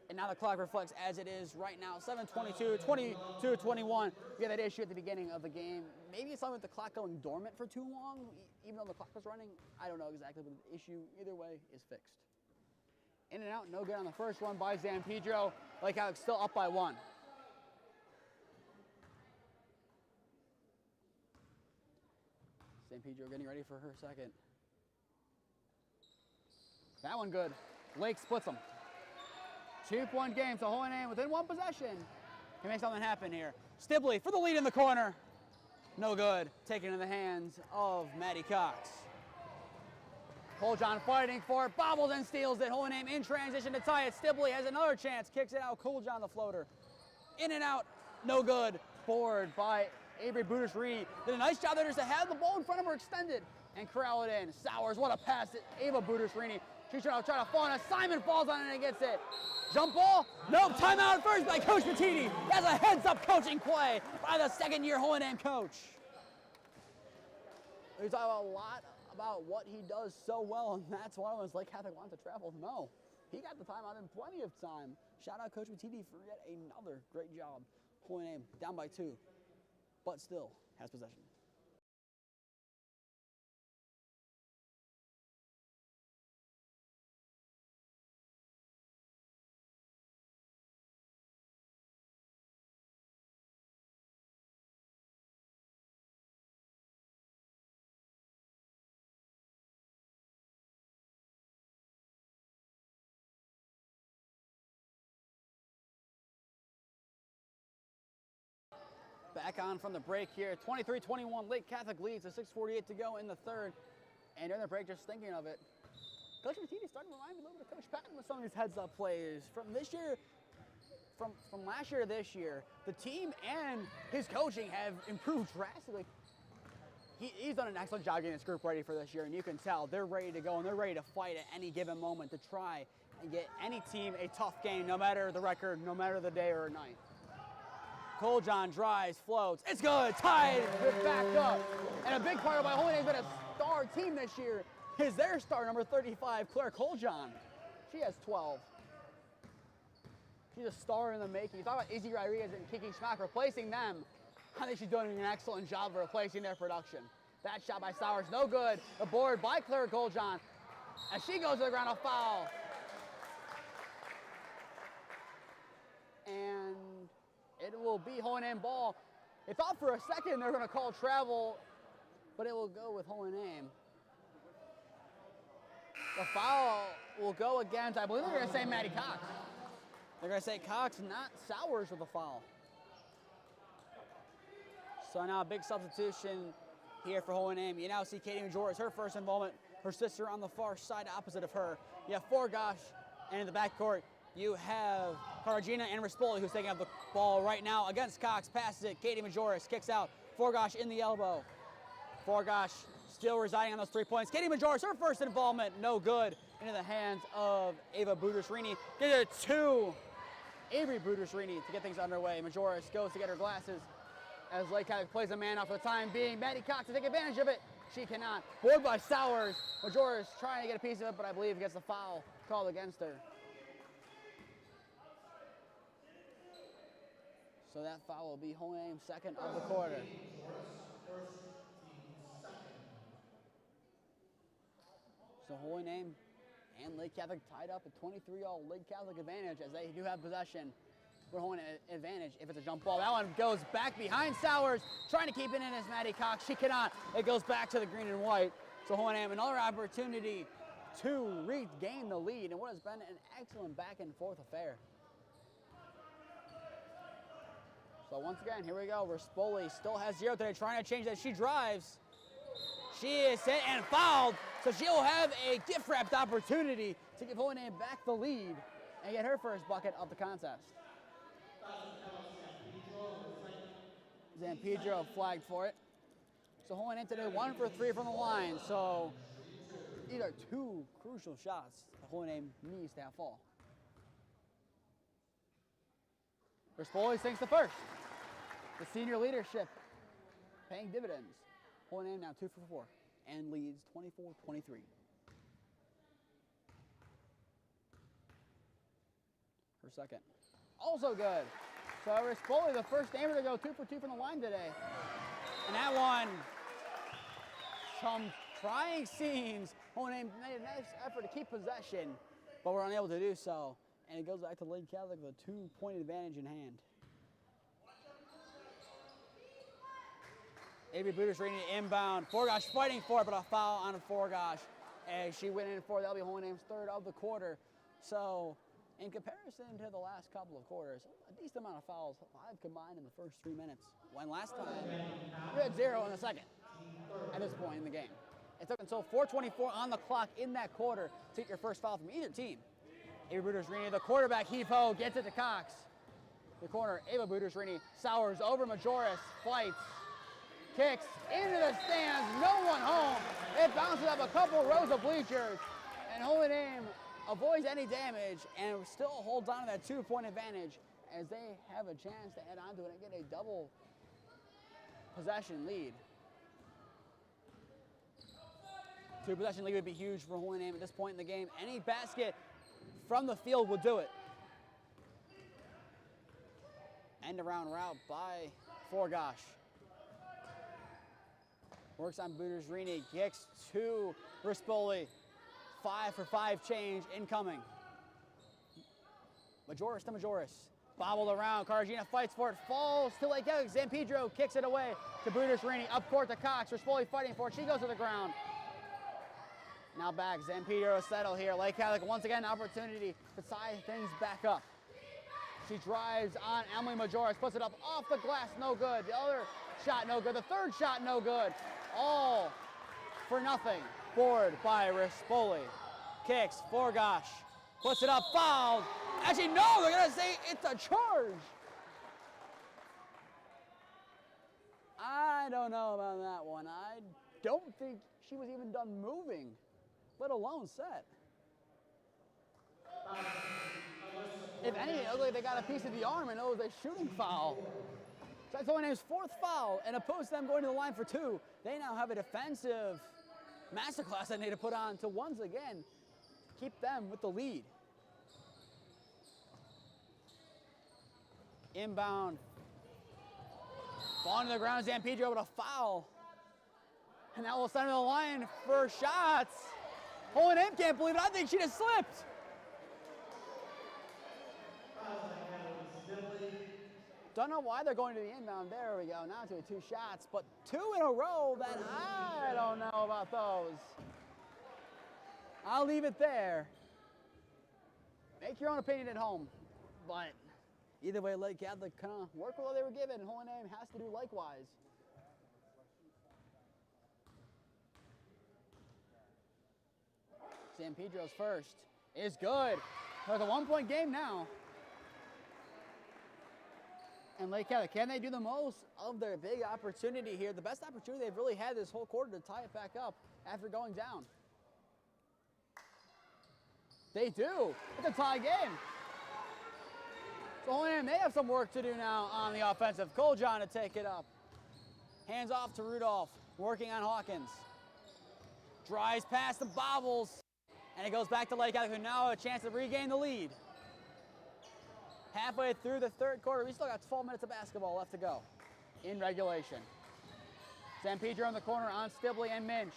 And now the clock reflects as it is right now. 7:22, 22-21. We had that issue at the beginning of the game. Maybe it's something with the clock going dormant for too long, even though the clock was running. I don't know exactly, but the issue, either way, is fixed. In and out, no good on the first one by San Pedro. Lake Catholic still up by 1. San Pedro getting ready for her second. That one good. Lake splits them. 2-point game, so Holy Name within 1 possession can make something happen here. Stibley for the lead in the corner. No good. Taken in the hands of Maddie Cox. Coljon fighting for it, bobbles and steals it. Holy Name in transition to tie it. Stibley has another chance, kicks it out. Coljon the floater. In and out, no good. Board by Avery Budish-Rini. Did a nice job there just to have the ball in front of her extended and corral it in. Sowers, what a pass to Ava Budish-Rini. She's trying to fall on it. Simon falls on it and gets it. Jump ball? Nope, timeout first by Coach Matiti. That's a heads-up coaching play by the second-year Holy Name coach. We talk a lot about what he does so well, and that's why when Lake Catholic wants to travel. No, he got the timeout in plenty of time. Shout out Coach Matiti for yet another great job. Holy Name down by 2, but still has possession. Back on from the break here. 23-21, Lake Catholic leads, with 6:48 to go in the third. And during the break, just thinking of it, Coach Matiti starting to remind me a little bit of Coach Patton with some of these heads-up plays. From this year, from last year to this year, the team and his coaching have improved drastically. He's done an excellent job getting this group ready for this year, and you can tell they're ready to go, and they're ready to fight at any given moment to try and get any team a tough game, no matter the record, no matter the day or night. Coljon drives, floats. It's good. Tied. Good back up. And a big part of my Holy Name's been a star team this year is their star, number 35, Claire Coljon. She has 12. She's a star in the making. You talk about Izzy Rodriguez and Kiki Schmack replacing them. I think she's doing an excellent job of replacing their production. That shot by Sowers, no good. The board by Claire Coljon. As she goes to the ground, a foul. And it will be Holy Name ball. They thought for a second they were going to call travel, but it will go with Holy Name. The foul will go against, I believe they're going to say Maddie Cox. They're going to say Cox, not Sowers, with a foul. So now a big substitution here for Holy Name. You now see Katie Major as her first involvement. Her sister on the far side opposite of her. You have Forgosh, and in the backcourt, you have Caragina and Rispoli, who's taking up the ball right now against Cox. Passes it. Katie Majoris kicks out. Forgosh in the elbow. Forgosh still residing on those 3 points. Katie Majoris, her first involvement, no good. Into the hands of Ava Budish-Rini. Get it to Avery Budish-Rini to get things underway. Majoris goes to get her glasses as Lake Catholic plays a man off for the time being. Maddie Cox to take advantage of it. She cannot. Board by Sowers. Majoris trying to get a piece of it, but I believe gets the foul called against her. So that foul will be Holy Name's second of the quarter. So Holy Name and Lake Catholic tied up a 23-all Lake Catholic advantage as they do have possession. We're holding an advantage if it's a jump ball. That one goes back behind Sowers, trying to keep it in as Maddie Cox. She cannot. It goes back to the green and white. So Holy Name, another opportunity to regain the lead in what has been an excellent back and forth affair. So once again, here we go. Rispoli still has 0 today, trying to change that. She drives. She is hit and fouled. So she'll have a gift-wrapped opportunity to give Holy Name back the lead and get her first bucket of the contest. San Pedro flagged for it. So Holy Name today 1 for 3 from the line. So these are 2 crucial shots that Holy Name needs to have fall. Rispoli sinks the first. The senior leadership paying dividends. Holy Name now 2 for 4 and leads 24-23. Her second. Also good. So Rispoli, the first gamer to go 2 for 2 from the line today. And that one, some trying scenes. Holy Name made a nice effort to keep possession, but were unable to do so. And it goes back to Lake Catholic with a 2-point advantage in hand. Avery Budersrini inbound. Forgosh fighting for it, but a foul on Forgosh as she went in for it. That'll be Holy Name's third of the quarter. So in comparison to the last couple of quarters, a decent amount of fouls, 5 combined in the first 3 minutes. When last time, we had 0 in the second at this point in the game. It took until 4:24 on the clock in that quarter to get your first foul from either team. Ava Budersrini, the quarterback, heave-ho, gets it to Cox. The corner, Ava Budersrini, Sowers over Majoris, fights, kicks into the stands, no one home. It bounces up a couple rows of bleachers, and Holy Name avoids any damage and still holds on to that 2-point advantage as they have a chance to add on to it and get a double possession lead. 2-possession lead would be huge for Holy Name at this point in the game. Any basket from the field will do it. End around route by Forgosh. Works on Budersrini, kicks to Rispoli. 5 for 5 change incoming. Majoris to Majoris. Bobbled around, Caragina fights for it, falls to Lake Catholic. Zampedro kicks it away to Budersrini, up court to Cox. Rispoli fighting for it, she goes to the ground. Now back, Zampedro settle here. Lake Catholic once again an opportunity to tie things back up. She drives on Emily Majoris, puts it up off the glass, no good. The other shot, no good. The third shot, no good. All for nothing. Forward by Rispoli. Kicks, Forgosh. Puts it up, fouled. Actually, no, they're gonna say it's a charge. I don't know about that one. I don't think she was even done moving, let alone set. If anything, it looked like they got a piece of the arm and it was a shooting foul. So that's Holy Name's 4th foul, and opposed to them going to the line for 2, they now have a defensive masterclass they need to put on to once again keep them with the lead. Inbound. Falling to the ground, Zampedro with a foul. And now we'll send her to the line for shots. Holy Name can't believe it. I think she just slipped. Don't know why they're going to the inbound. There we go. Now to 2 shots, but 2 in a row that I don't know about those. I'll leave it there. Make your own opinion at home. But either way, Lake Catholic kind of work with what they were given. Holy Name has to do likewise. Zampedro's first is good. It's a 1-point game now. And Lake Catholic, can they do the most of their big opportunity here? The best opportunity they've really had this whole quarter to tie it back up after going down. They do. It's a tie game. So Holy Name, they have some work to do now on the offensive. Coljohn to take it up. Hands off to Rudolph, working on Hawkins. Drives past the bobbles, and it goes back to Lake Catholic, who now have a chance to regain the lead. Halfway through the 3rd quarter, we still got 12 minutes of basketball left to go in regulation. Zampedro in the corner on Stibley and Minch.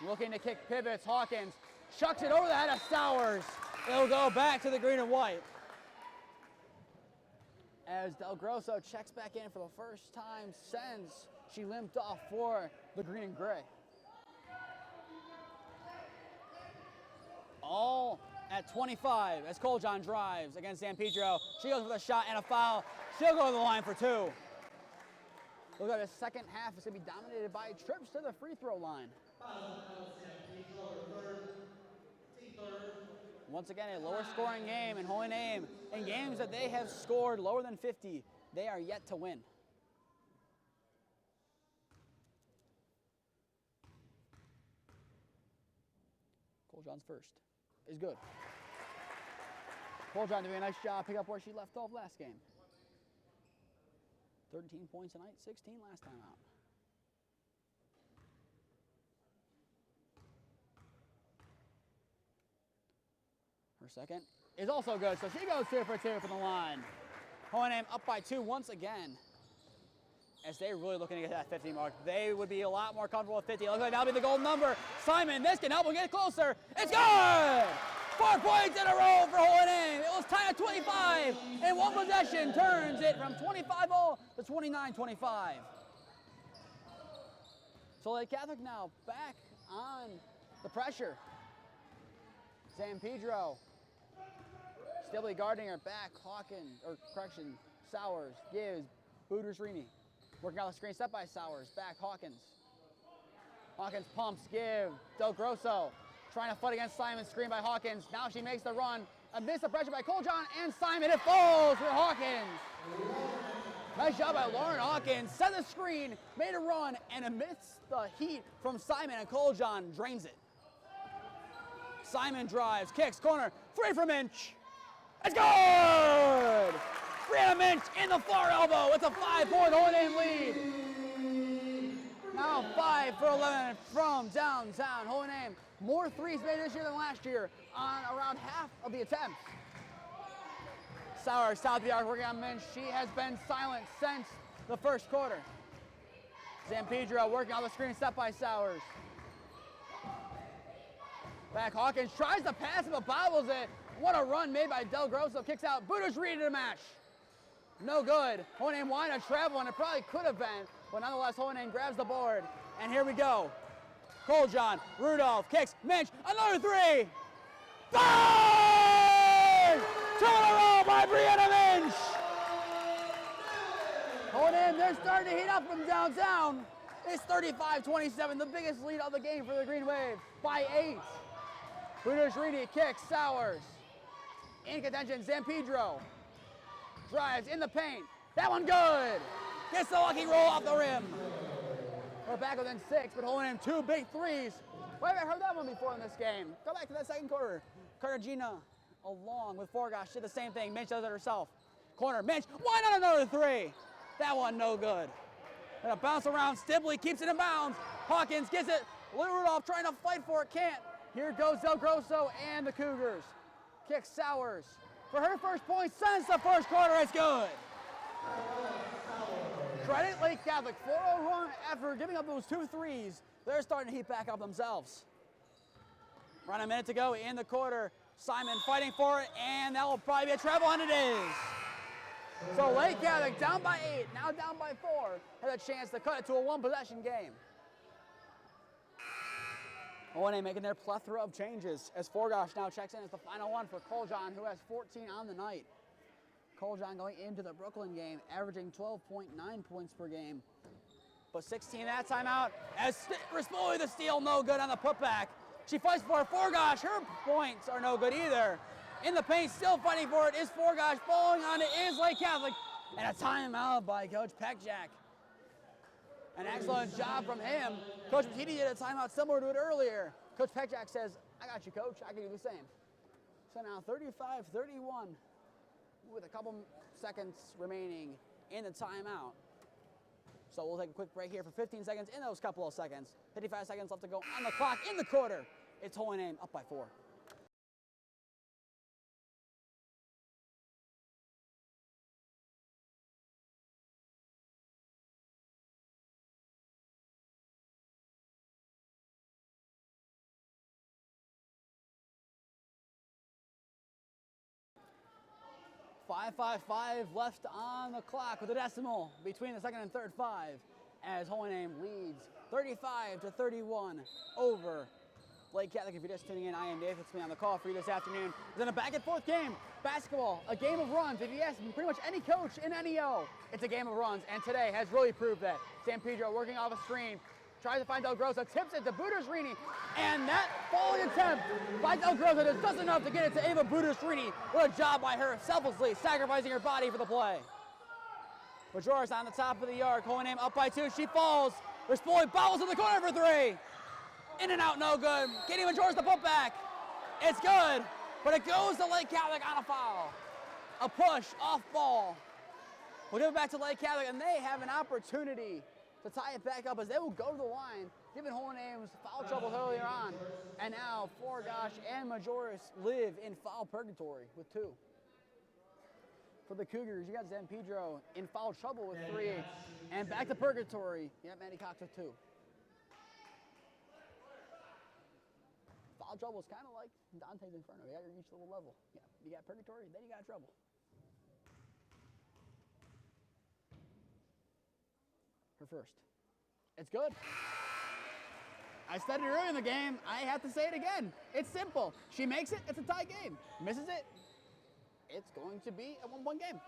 Looking to kick pivots, Hawkins chucks it over the head of Sowers. It'll go back to the green and white. As Del Grosso checks back in for the first time since she limped off for the green and gray. All at 25 as Coljohn drives against Zampedro. She goes with a shot and a foul. She'll go to the line for 2. Look at the second half. It's going to be dominated by trips to the free throw line. Once again, a lower scoring game in Holy Name. In games that they have scored lower than 50, they are yet to win. Coljohn's first is good. Coljohn doing a nice job, pick up where she left off last game. 13 points tonight, 16 last time out. Her second is also good, so she goes 2 for 2 from the line. Hohenheim up by 2 once again. As they're really looking to get that 50 mark. They would be a lot more comfortable with 50. Looks like that'll be the golden number. Simon, this can help them get closer. It's good! 4 points in a row for Hohenheim. It was tied at 25, and one possession turns it from 25-0 to 29-25. So Lake Catholic now back on the pressure. San Pedro, Stibley guarding her back. Sowers gives Budersrini. Working out the screen, set by Sowers, back Hawkins. Hawkins pumps, give, Del Grosso. Trying to fight against Simon, screen by Hawkins. Now she makes the run. Amidst the pressure by Coljon and Simon, it falls for Hawkins. Nice job by Lauren Hawkins, set the screen, made a run, and amidst the heat from Simon and Coljon, drains it. Simon drives, kicks, corner, 3 from Minch. It's good! Brianna Minch in the far elbow. It's a 5-point Hohenheim lead. Now 5 for 11 from downtown Hohenheim. More threes made this year than last year on around half of the attempts. Sowers, south of the arc, working on Minch. She has been silent since the first quarter. San Pedro working on the screen, set by Sowers. Back Hawkins tries to pass it, but bobbles it. What a run made by Del Grosso. Kicks out. Budersrini to the match. No good. Hohenheim wanted to travel, and it probably could have been, but nonetheless, Hohenheim grabs the board. And here we go. Coljon, Rudolph, kicks, Minch, another 3. 5! 2 in a row by Brianna Minch. Hohenheim, they're starting to heat up from downtown. It's 35-27, the biggest lead of the game for the Green Wave by 8. Budersrini kicks, Sowers. In contention, San Pedro. Drives in the paint. That one good. Gets the lucky roll off the rim. We're back within 6, but Hohenheim 2 big threes. Why have I heard that one before in this game? Go back to that second quarter. Cartagena, along with Forgosh, did the same thing. Minch does it herself. Corner, Minch. Why not another 3? That one no good. And a bounce around. Stibley keeps it in bounds. Hawkins gets it. Rudolph trying to fight for it. Can't. Here goes Del Grosso and the Cougars. Kicks Sowers. For her first point since the first quarter, it's good. Credit Lake Catholic, 4-0 run after giving up those 2 threes. They're starting to heat back up themselves. Around a minute to go in the quarter. Simon fighting for it, and that will probably be a travel, and it is. So Lake Catholic down by 8, now down by 4, has a chance to cut it to a 1-possession game. Hohenheim making their plethora of changes as Forgosh now checks in as the final one for Coljon, who has 14 on the night. Coljon going into the Brooklyn game, averaging 12.9 points per game. But 16 that time out, as Rispoli the steal, no good on the putback. She fights for it. Forgosh, her points are no good either. In the paint, still fighting for it is Forgosh. Falling on it is Lake Catholic. And a timeout by Coach Pekjak. An excellent job from him. Coach Petiti did a timeout similar to it earlier. Coach Pekjak says, I got you, Coach. I can do the same. So now 35-31 with a couple seconds remaining in the timeout. So we'll take a quick break here for 15 seconds in those couple of seconds. 55 seconds left to go on the clock in the quarter. It's Hohenheim up by 4. .555 left on the clock with a decimal between the second and third 5 as Hohenheim leads 35-31 over Lake Catholic. If you're just tuning in, I am Nathan Smee on the call for you this afternoon. It's in a back and forth game. Basketball, a game of runs. If you ask pretty much any coach in NEO, it's a game of runs, and today has really proved that. San Pedro working off a screen, tries to find Del Grosso, tips it to Budersrini, and that falling attempt by Del Grosso does just enough to get it to Ava Budersrini. What a job by her, selflessly sacrificing her body for the play. Majoris on the top of the arc, Hohenheim up by 2, she falls. Rispoli bobbles in the corner for 3. In and out, no good. Katie Majoris the putback. It's good, but it goes to Lake Catholic on a foul. A push, off ball. We'll give it back to Lake Catholic, and they have an opportunity to tie it back up as they will go to the line, given Holy Name's foul troubles earlier on. And now Forgosh and Majoris live in foul purgatory with 2. For the Cougars, you got San Pedro in foul trouble with 3. And back to purgatory, you got Matty Cox with 2. Foul trouble is kind of like Dante's Inferno. You got your each little level. Yeah, you got purgatory, then you got trouble. Her first. It's good. I said it earlier in the game. I have to say it again. It's simple. She makes it, it's a tie game. Misses it, it's going to be a 1-1 game.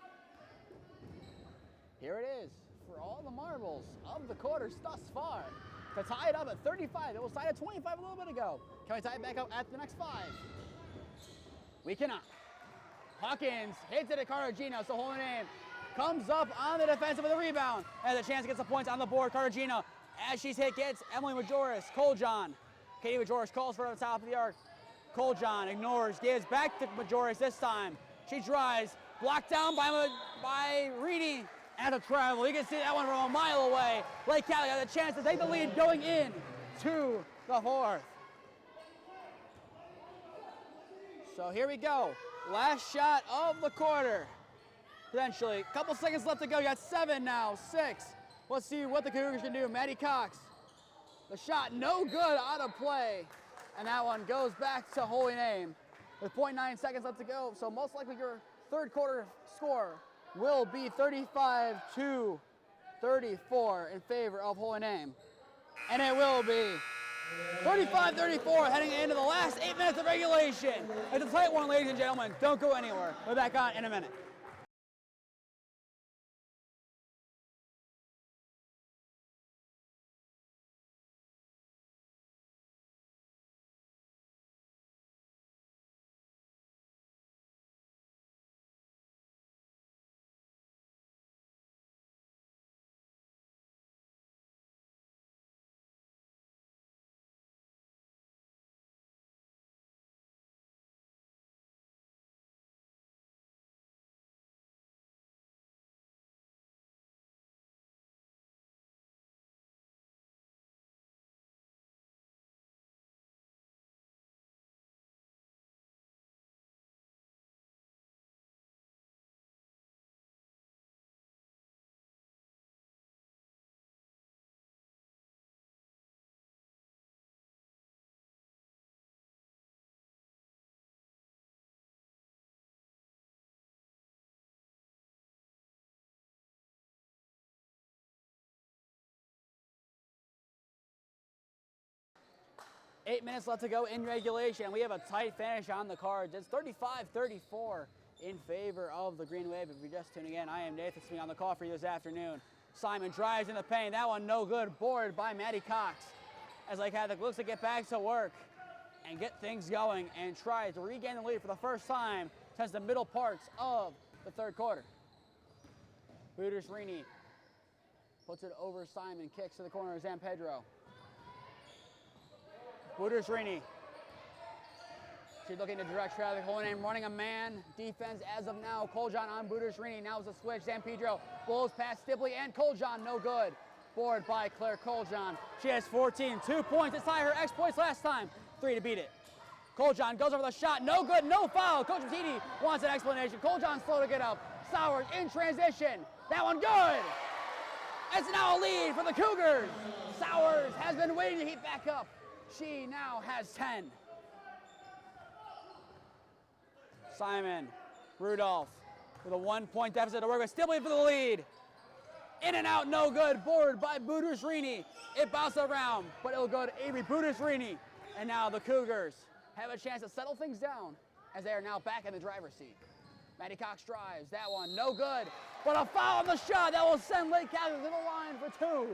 Here it is for all the marbles of the quarters thus far. To tie it up at 35. It was tied at 25 a little bit ago. Can we tie it back up at the next 5? We cannot. Hawkins hits it at Cartagena, so Holy Name comes up on the defensive with a rebound. Has a chance to get some points on the board. Cartagena, as she's hit, gets Emily Majoris. Coljon. Katie Majoris calls for the top of the arc. Coljon ignores, gives back to Majoris this time. She drives, blocked down by Reedy. And a travel. You can see that one from a mile away. Lake Catholic has a chance to take the lead going in to the 4th. So here we go. Last shot of the quarter. Potentially. A couple seconds left to go. You got 7 now. 6. Let's see what the Cougars can do. Matty Cox. The shot no good, out of play. And that one goes back to Holy Name with 0.9 seconds left to go. So most likely your third quarter score will be 35-34 in favor of Holy Name. And it will be 35-34 heading into the last 8 minutes of regulation. It's a tight one, ladies and gentlemen. Don't go anywhere. We're back on in a minute. Eight minutes left to go in regulation. We have a tight finish on the cards. It's 35-34 in favor of the Green Wave. If you're just tuning in, I am Nathan Smee on the call for you this afternoon. Simon drives in the paint. That one no good. Boarded by Matty Cox. As Lake Catholic looks to get back to work and get things going and try to regain the lead for the first time since the middle parts of the third quarter. Budersrini puts it over Simon. Kicks to the corner of San Pedro. Budersrini. She's looking to direct traffic. Holy Name running a man defense as of now. Coljon on Budersrini. Now it's a switch. San Pedro blows past Stipley and Coljon. No good. Board by Claire Coljon. She has 14. 2 points. It's high her exploits last time. 3 to beat it. Coljon goes over the shot. No good. No foul. Coach Matini wants an explanation. Coljon slow to get up. Sowers in transition. That one good. It's now a lead for the Cougars. Sowers has been waiting to heat back up. She now has 10. Simon Rudolph with a 1-point deficit to work with. Still waiting for the lead. In and out, no good. Board by Budersrini. It bounced around, but it'll go to Avery Budersrini. And now the Cougars have a chance to settle things down as they are now back in the driver's seat. Matty Cox drives. That one, no good. But a foul on the shot that will send Lake Catholic to the line for 2.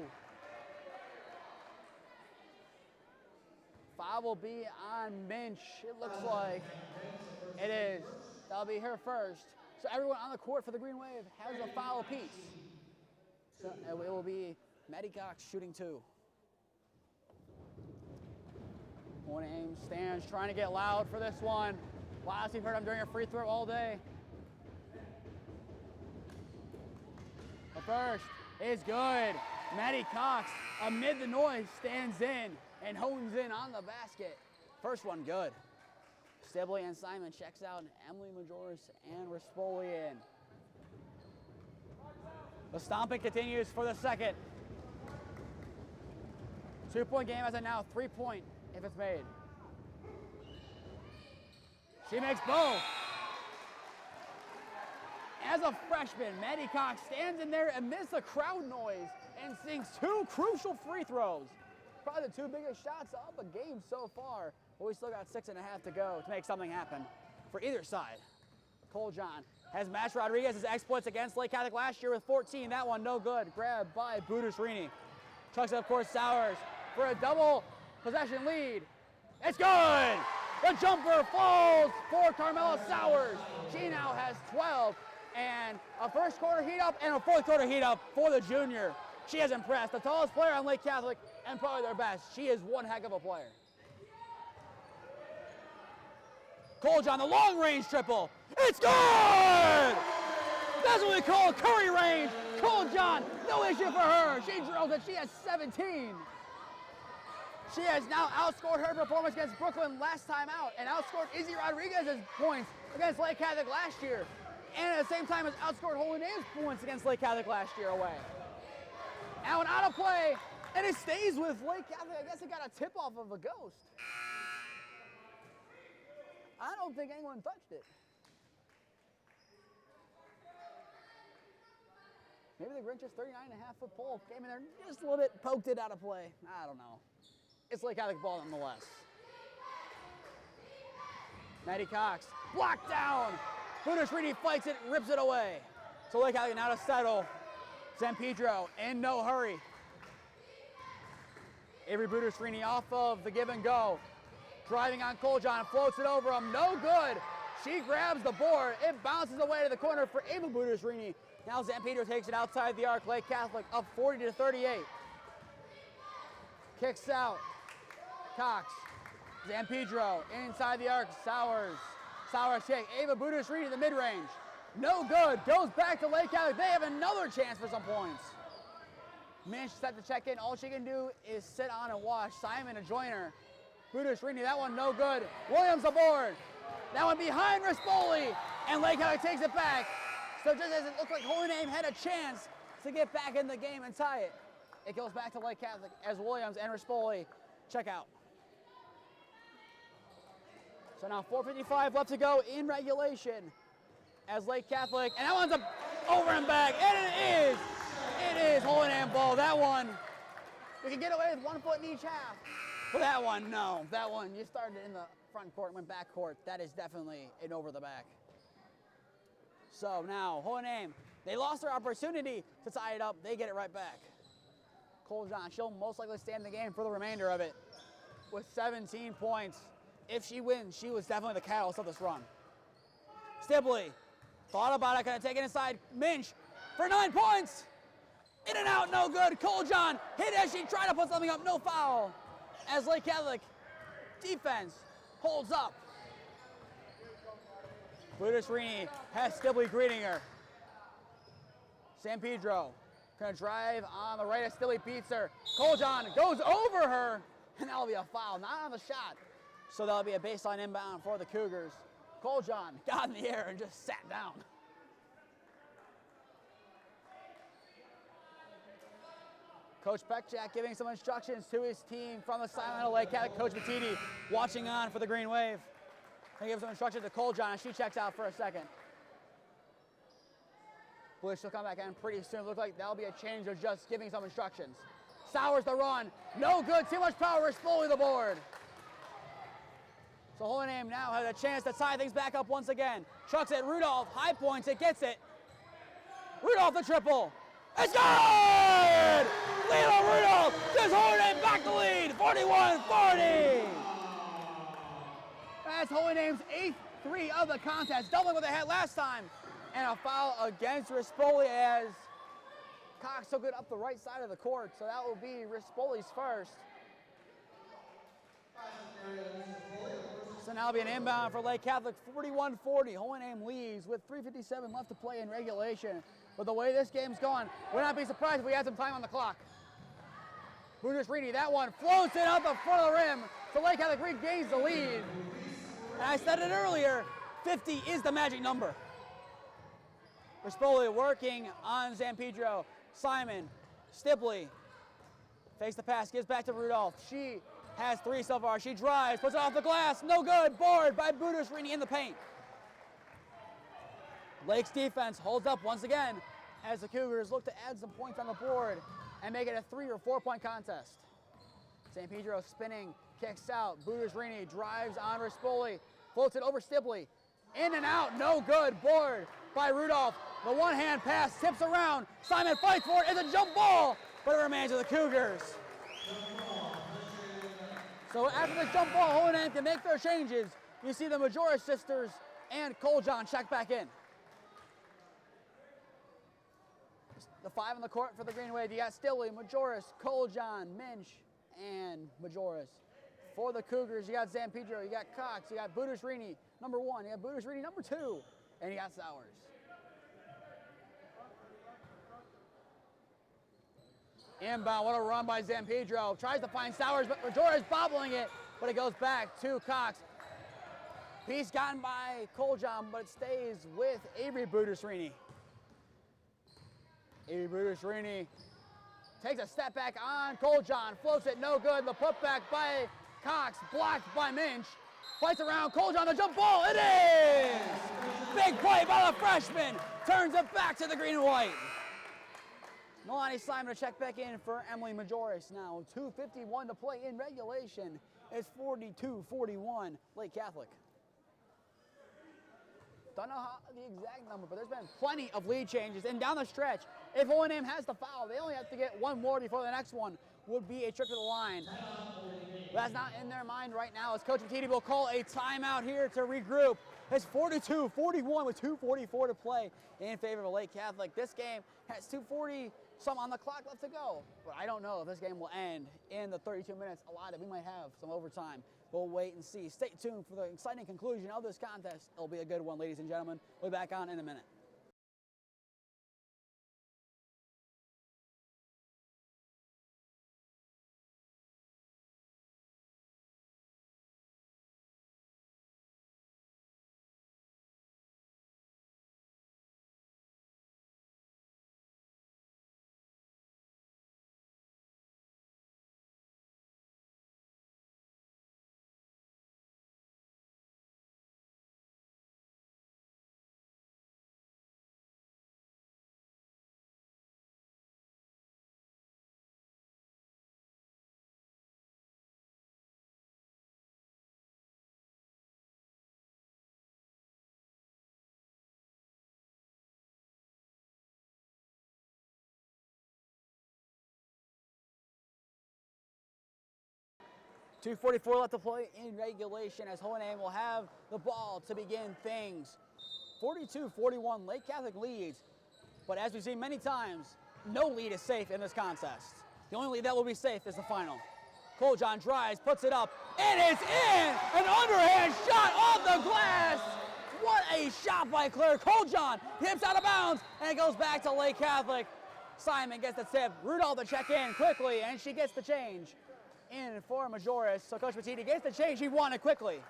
Foul will be on Minch, it looks like. It is. That'll be her first. So everyone on the court for the Green Wave has a foul apiece. So it will be Matty Cox shooting 2. One aim stands trying to get loud for this one. Last we've heard him during a free throw all day. The first is good. Maddie Cox, amid the noise, stands in and hones in on the basket. First one good. Sibley and Simon checks out, and Emily Majoris and Rispoli in. The stomping continues for the second. 2-point game as of now, 3-point if it's made. She makes both. As a freshman, Maddie Cox stands in there amidst the crowd noise and sinks 2 crucial free throws. Probably the 2 biggest shots of the game so far. But we still got 6.5 to go to make something happen for either side. Cole John has matched Rodriguez's exploits against Lake Catholic last year with 14. That one no good. Grabbed by Budusrini. Chucks it up court Sowers for a double possession lead. It's good! The jumper falls for Carmela Sowers. She now has 12 and a first quarter heat up and a fourth quarter heat up for the junior. She has impressed. The tallest player on Lake Catholic and probably their best. She is one heck of a player. Cole John, the long range triple. It's good! That's what we call Curry range. Cole John, no issue for her. She drills it. She has 17. She has now outscored her performance against Brooklyn last time out and outscored Izzy Rodriguez's points against Lake Catholic last year. And at the same time has outscored Holy Name's points against Lake Catholic last year away. Now an out of play, and it stays with Lake Catholic. I guess it got a tip off of a ghost. I don't think anyone touched it. Maybe the Grinch's 39.5-foot pole came in there just a little bit, poked it out of play. I don't know. It's Lake Catholic ball nonetheless. Maddie Cox, blocked down. Budusrini fights it, rips it away. So Lake Catholic now to settle. San Pedro in no hurry. Avery Budusrini off of the give and go. Driving on Cole John, floats it over him, no good. She grabs the board, it bounces away to the corner for Ava Budusrini. Now San Pedro takes it outside the arc, Lake Catholic up 40-38. Kicks out, Cox, San Pedro inside the arc, Sowers kick, Ava Budusrini to the mid-range. No good, goes back to Lake Catholic. They have another chance for some points. Minch set to check in, all she can do is sit on and watch. Simon to join her. Budusrini, that one no good. Williams aboard. That one behind Rispoli, and Lake Catholic takes it back. So just as it looked like Holy Name had a chance to get back in the game and tie it, it goes back to Lake Catholic as Williams and Rispoli check out. So now 4:55 left to go in regulation as Lake Catholic, and that one's over and back, and it is Holy Name ball. That one, we can get away with 1 foot in each half. But that one, no. That one, you started in the front court, went back court. That is definitely an over the back. So now, Holy Name, they lost their opportunity to tie it up. They get it right back. Cole John, she'll most likely stay in the game for the remainder of it with 17 points. If she wins, she was definitely the catalyst of this run. Stibley, thought about it, gonna take it inside. Minch for 9 points. In and out, no good. Cole John hit as she tried to put something up, no foul. As Lake Catholic defense holds up. Budusrini has Stibley greeting her. San Pedro gonna drive on the right as Stibley beats her. Cole John goes over her, and that'll be a foul, not on the shot. So that'll be a baseline inbound for the Cougars. Cole John got in the air and just sat down. Coach Pekchak giving some instructions to his team from the sideline of Lake Catholic. Coach Matiti watching on for the Green Wave. He gives some instructions to Cole John, and she checks out for a second. Bush will come back in pretty soon. Looks like that'll be a change of just giving some instructions. Sowers the run. No good. Too much power. Rispoli the board. So Holy Name now has a chance to tie things back up once again. Trucks it. Rudolph. High points. It gets it. Rudolph the triple. It's good! Lilo Rudolph gives Holy Name back the lead. 41-40. That's Holy Name's 8th three of the contest. Doubling what they had last time. And a foul against Rispoli as Cox took it up the right side of the court. So that will be Rispoli's first. So now it'll be an inbound for Lake Catholic, 41-40. Holy Name leads with 3:57 left to play in regulation. But the way this game's going, would not be surprised if we had some time on the clock. Budersrini, that one floats it up the front of the rim. So Lake Catholic regains the lead. And I said it earlier, 50 is the magic number. Rispoli working on Zampedro. Simon, Stipley, fakes the pass, gives back to Rudolph. She has 3 so far. She drives, puts it off the glass. No good. Board by Budersrini in the paint. Lake's defense holds up once again as the Cougars look to add some points on the board and make it a 3 or 4 point contest. Zampedro spinning, kicks out. Budersrini drives on Rispoli, floats it over Stipley. In and out, no good. Board by Rudolph. The one-hand pass tips around. Simon fights for it. It's a jump ball, but it remains with the Cougars. So after the jump ball, Holy Name can make their changes. You see the Majoris sisters and Coljohn check back in. The 5 on the court for the Green Wave. You got Stilley, Majoris, Coljohn, Minch, and Majoris. For the Cougars, you got Zampedro, you got Cox, you got Budersrini, number 1, you got Budersrini, number 2, and you got Sowers. Inbound, what a run by Zampedro. Tries to find Sowers, but Majoris bobbling it, but it goes back to Cox. Piece gotten by Coljohn, but it stays with Avery Budersrini. Avery Budersrini takes a step back on Coljohn, floats it, no good. The putback by Cox, blocked by Minch. Fights around, Coljohn, the jump ball, it is! Big play by the freshman, turns it back to the green and white. Nolani Simon to check back in for Emily Majoris now. 2:51 to play in regulation. It's 42-41, Lake Catholic. Don't know the exact number, but there's been plenty of lead changes. And down the stretch, if Holy Name has the foul, they only have to get 1 more before the next one would be a trip to the line. That's not in their mind right now, as Coach Matiti will call a timeout here to regroup. It's 42-41 with 2:44 to play in favor of Lake Catholic. This game has 2:40-some on the clock left to go, but I don't know if this game will end in the 32 minutes allotted. We might have some overtime. We'll wait and see. Stay tuned for the exciting conclusion of this contest. It'll be a good one, ladies and gentlemen. We'll be back on in a minute. .244 left to play in regulation as Holy Name will have the ball to begin things. 42-41, Lake Catholic leads, but as we've seen many times, no lead is safe in this contest. The only lead that will be safe is the final. Coljohn drives, puts it up, and it's in! An underhand shot off the glass! What a shot by Claire Coljohn! Hips out of bounds, and it goes back to Lake Catholic. Simon gets the tip, Rudolph to check in quickly, and she gets the change in for Majoris. So Coach Matiti gets the change he wanted quickly.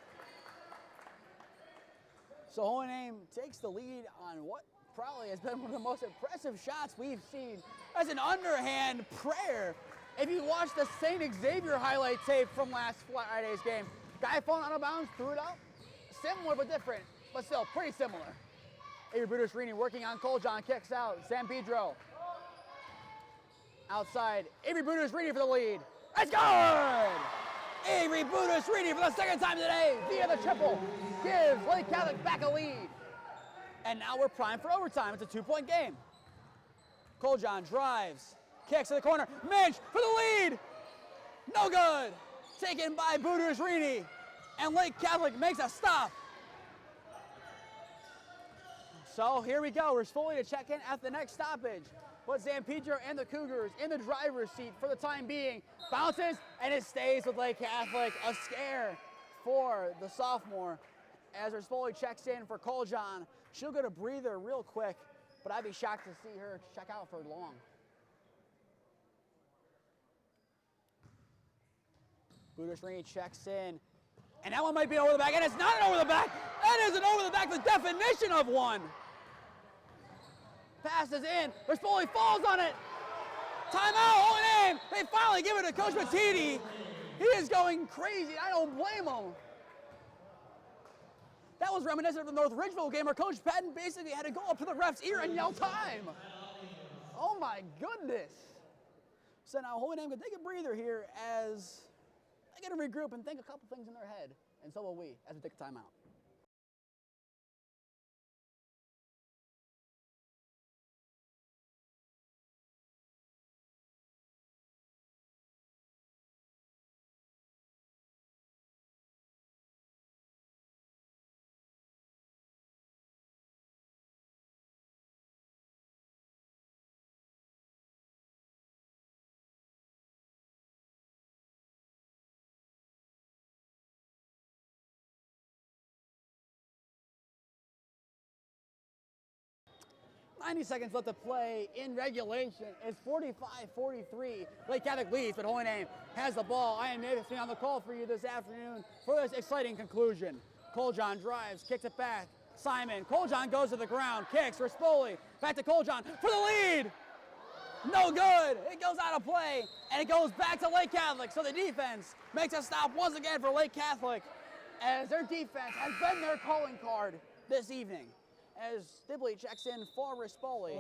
So Holy Name takes the lead on what probably has been one of the most impressive shots we've seen as an underhand prayer. If you watch the St. Xavier highlight tape from last Friday's game, guy falling out of bounds, threw it up. Similar but different, but still pretty similar. Avery Budersrini working on Coljohn, kicks out. Zampedro outside. Avery Budersrini for the lead. It's good! Avery Budersrini for the second time today via the triple gives Lake Catholic back a lead. And now we're primed for overtime. It's a 2-point game. Coljohn drives, kicks to the corner. Minch for the lead! No good! Taken by Budersrini. And Lake Catholic makes a stop. So here we go. We're fully to check in at the next stoppage. But Zampedro and the Cougars in the driver's seat for the time being. Bounces, and it stays with Lake Catholic. A scare. for the sophomore as Rispoli checks in for Koljan. She'll get a breather real quick, but I'd be shocked to see her check out for long. Budashrini checks in, and that one might be over the back, and it's not an over the back. That is an over the back, the definition of one. Passes in, Rispoli falls on it. Timeout, Holy Name. They finally give it to Coach Matiti. He is going crazy. I don't blame him. That was reminiscent of the North Ridgeville game where Coach Patton basically had to go up to the ref's ear and yell time. Oh my goodness. So now Holy Name can take a breather here as they get to regroup and think a couple things in their head. And so will we as we take a timeout. .90 seconds left to play in regulation. It's 45-43. Lake Catholic leads, but Holy Name has the ball. I am Nathan Smee on the call for you this afternoon for this exciting conclusion. Koljan drives, kicks it back. Simon, Koljan goes to the ground, kicks, Rispoli, back to Koljan for the lead. No good. It goes out of play, and it goes back to Lake Catholic. So the defense makes a stop once again for Lake Catholic, as their defense has been their calling card this evening. As Dibley checks in for Rispoli.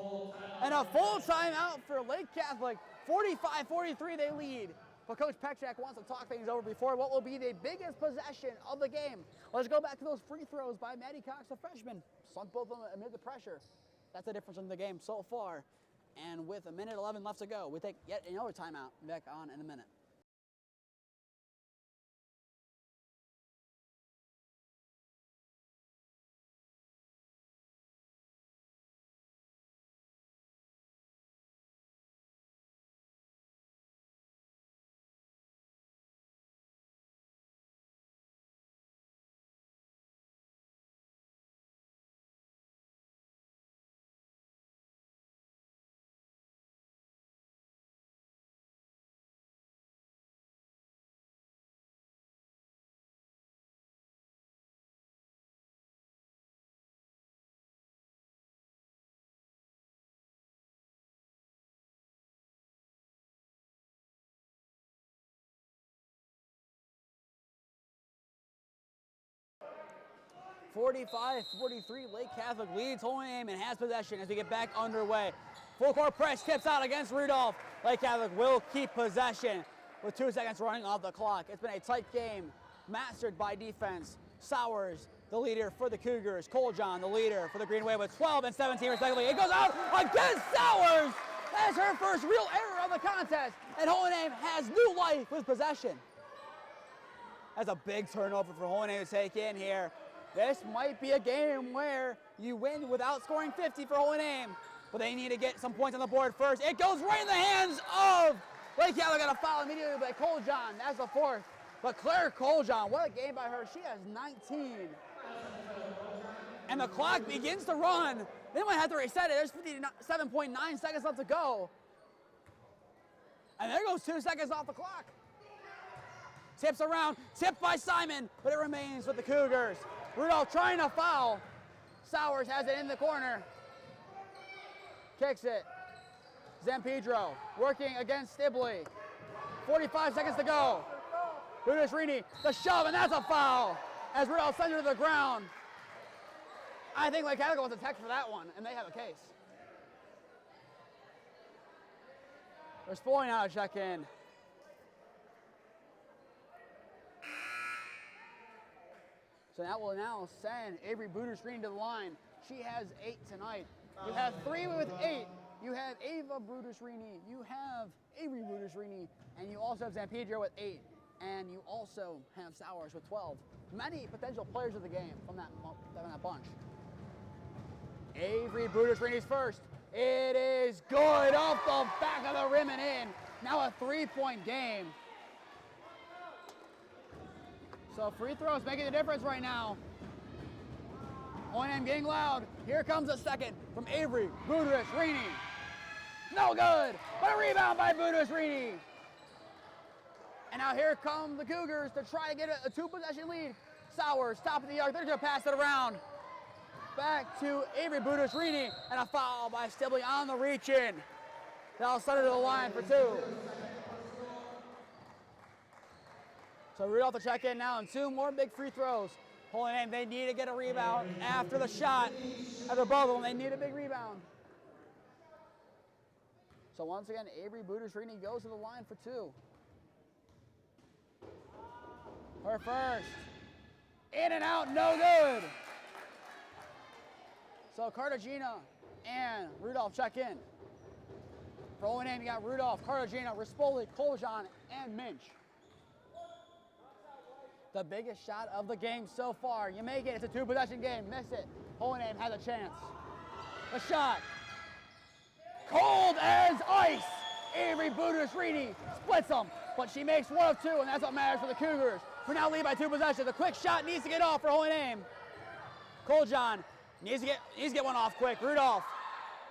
And a full timeout for Lake Catholic. 45-43 they lead. But Coach Pekchak wants to talk things over before what will be the biggest possession of the game. Let's go back to those free throws by Maddie Cox, the freshman. Sunk both of them amid the pressure. That's the difference in the game so far. And with 1:11 left to go, we take yet another timeout. Back on in a minute. (45-43) Lake Catholic leads Holy Name and has possession as we get back underway. Full court press tips out against Rudolph. Lake Catholic will keep possession with 2 seconds running off the clock. It's been a tight game, mastered by defense. Sowers, the leader for the Cougars. Koljan, the leader for the Green Wave, with 12 and 17 respectively. It goes out against Sowers. That's her first real error of the contest, and Holy Name has new life with possession. That's a big turnover for Holy Name to take in here. This might be a game where you win without scoring 50 for Holy Name, but they need to get some points on the board first. It goes right in the hands of Lake Catholic. Got a foul immediately by Koljan. That's the fourth. But Claire Koljan, what a game by her. She has 19. And the clock begins to run. They might have to reset it. There's 57.9 seconds left to go. And there goes 2 seconds off the clock. Tips around, tipped by Simon, but it remains with the Cougars. Rudolph trying to foul. Sowers has it in the corner. Kicks it. Zampedro working against Stibley. 45 seconds to go. Budashrini, the shove, and that's a foul as Rudolph sends her to the ground. I think Lake Catholic wants a tech for that one, and they have a case. They're spoiling out a check-in. So that will now send Avery Budashrini to the line. She has 8 tonight. You have 3 with 8. You have Ava Budashrini, you have Avery Budashrini, and you also have Zampedro with 8. And you also have Sowers with 12. Many potential players of the game from that bunch. Avery Budashrini's first. It is good off the back of the rim and in. Now a 3-point game. So free throws making the difference right now. O&M getting loud. Here comes a second from Avery Budaris-Rini. No good, but a rebound by Budaris-Rini. And now here come the Cougars to try to get a two-possession lead. Sowers, top of the arc, they're gonna pass it around. Back to Avery Budaris-Rini, and a foul by Stibley on the reach-in. That'll send it to the line for 2. So Rudolph to check in now, and 2 more big free throws. Holy name, they need to get a rebound after the shot. After both of them, they need a big rebound. So once again, Avery Budaris-Rini goes to the line for 2. Her first. In and out, no good. So Cartagena and Rudolph check in. For O&M, you got Rudolph, Cartagena, Rispoli, Koljan, and Minch. The biggest shot of the game so far. You make it, it's a 2-possession game, miss it. O&M has a chance. The shot. Cold as ice. Avery Budaris-Rini splits them, but she makes 1 of 2, and that's what matters for the Cougars, who now lead by 2 possessions. A quick shot needs to get off for O&M. Koljan needs to get one off quick. Rudolph,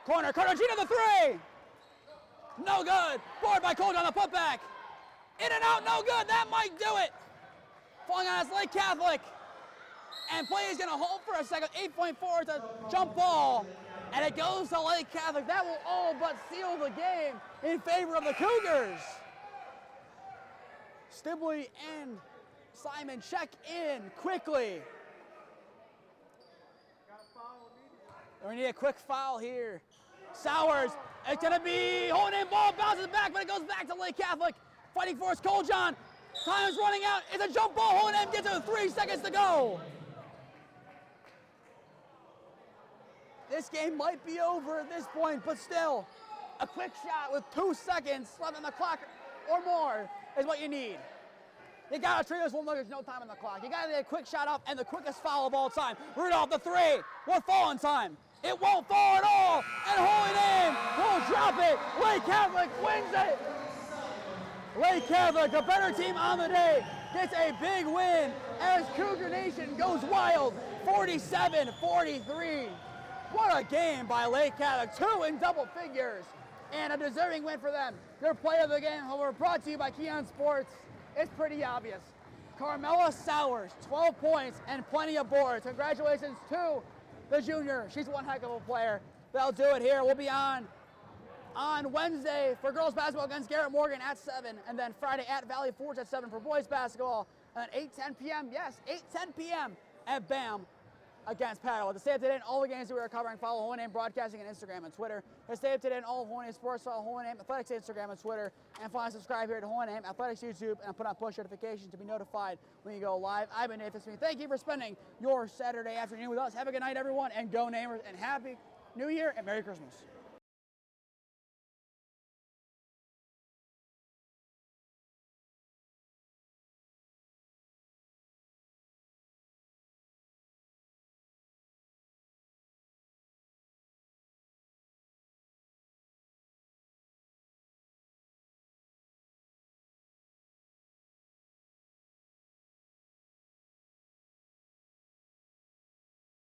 corner, Cartagena the 3. No good. Board by Koljan, the putback. In and out, no good. That might do it. Falling on us, Lake Catholic. And play is going to hold for a second. 8.4, it's a jump ball. And it goes to Lake Catholic. That will all but seal the game in favor of the Cougars. Stibley and Simon check in quickly. We need a quick foul here. Sowers, it's going to be holding in, ball bounces back, but it goes back to Lake Catholic. Fighting for us, Koljan. Time is running out. It's a jump ball. Holding gets it with 3 seconds to go. This game might be over at this point, but still, a quick shot with 2 seconds left on the clock or more is what you need. You gotta treat this one like there's no time on the clock. You gotta get a quick shot up and the quickest foul of all time. Rudolph the 3. What fall in time? It won't fall at all. And Holy Name will drop it. Lake Catholic wins it. Lake Catholic, the better team on the day, gets a big win as Cougar Nation goes wild, 47-43. What a game by Lake Catholic, 2 in double figures, and a deserving win for them. Their play of the game, however, brought to you by Keon Sports. It's pretty obvious. Carmela Sowers, 12 points and plenty of boards. Congratulations to the junior. She's one heck of a player. They'll do it here. We'll be on Wednesday for girls basketball against Garrett Morgan at 7, and then Friday at Valley Forge at 7 for boys basketball, and then 8:10 p.m., yes, 8:10 p.m. at BAM against Paddle. To stay up to date on all the games that we are covering, follow Holy Name Broadcasting on Instagram and Twitter. To stay up to date on all of Holy Name Sports, follow Holy Name Athletics Instagram and Twitter, and follow and subscribe here to Holy Name Athletics YouTube, and put on push notifications to be notified when you go live. I've been Nathan Smee. Thank you for spending your Saturday afternoon with us. Have a good night, everyone, and go Namers, and Happy New Year and Merry Christmas.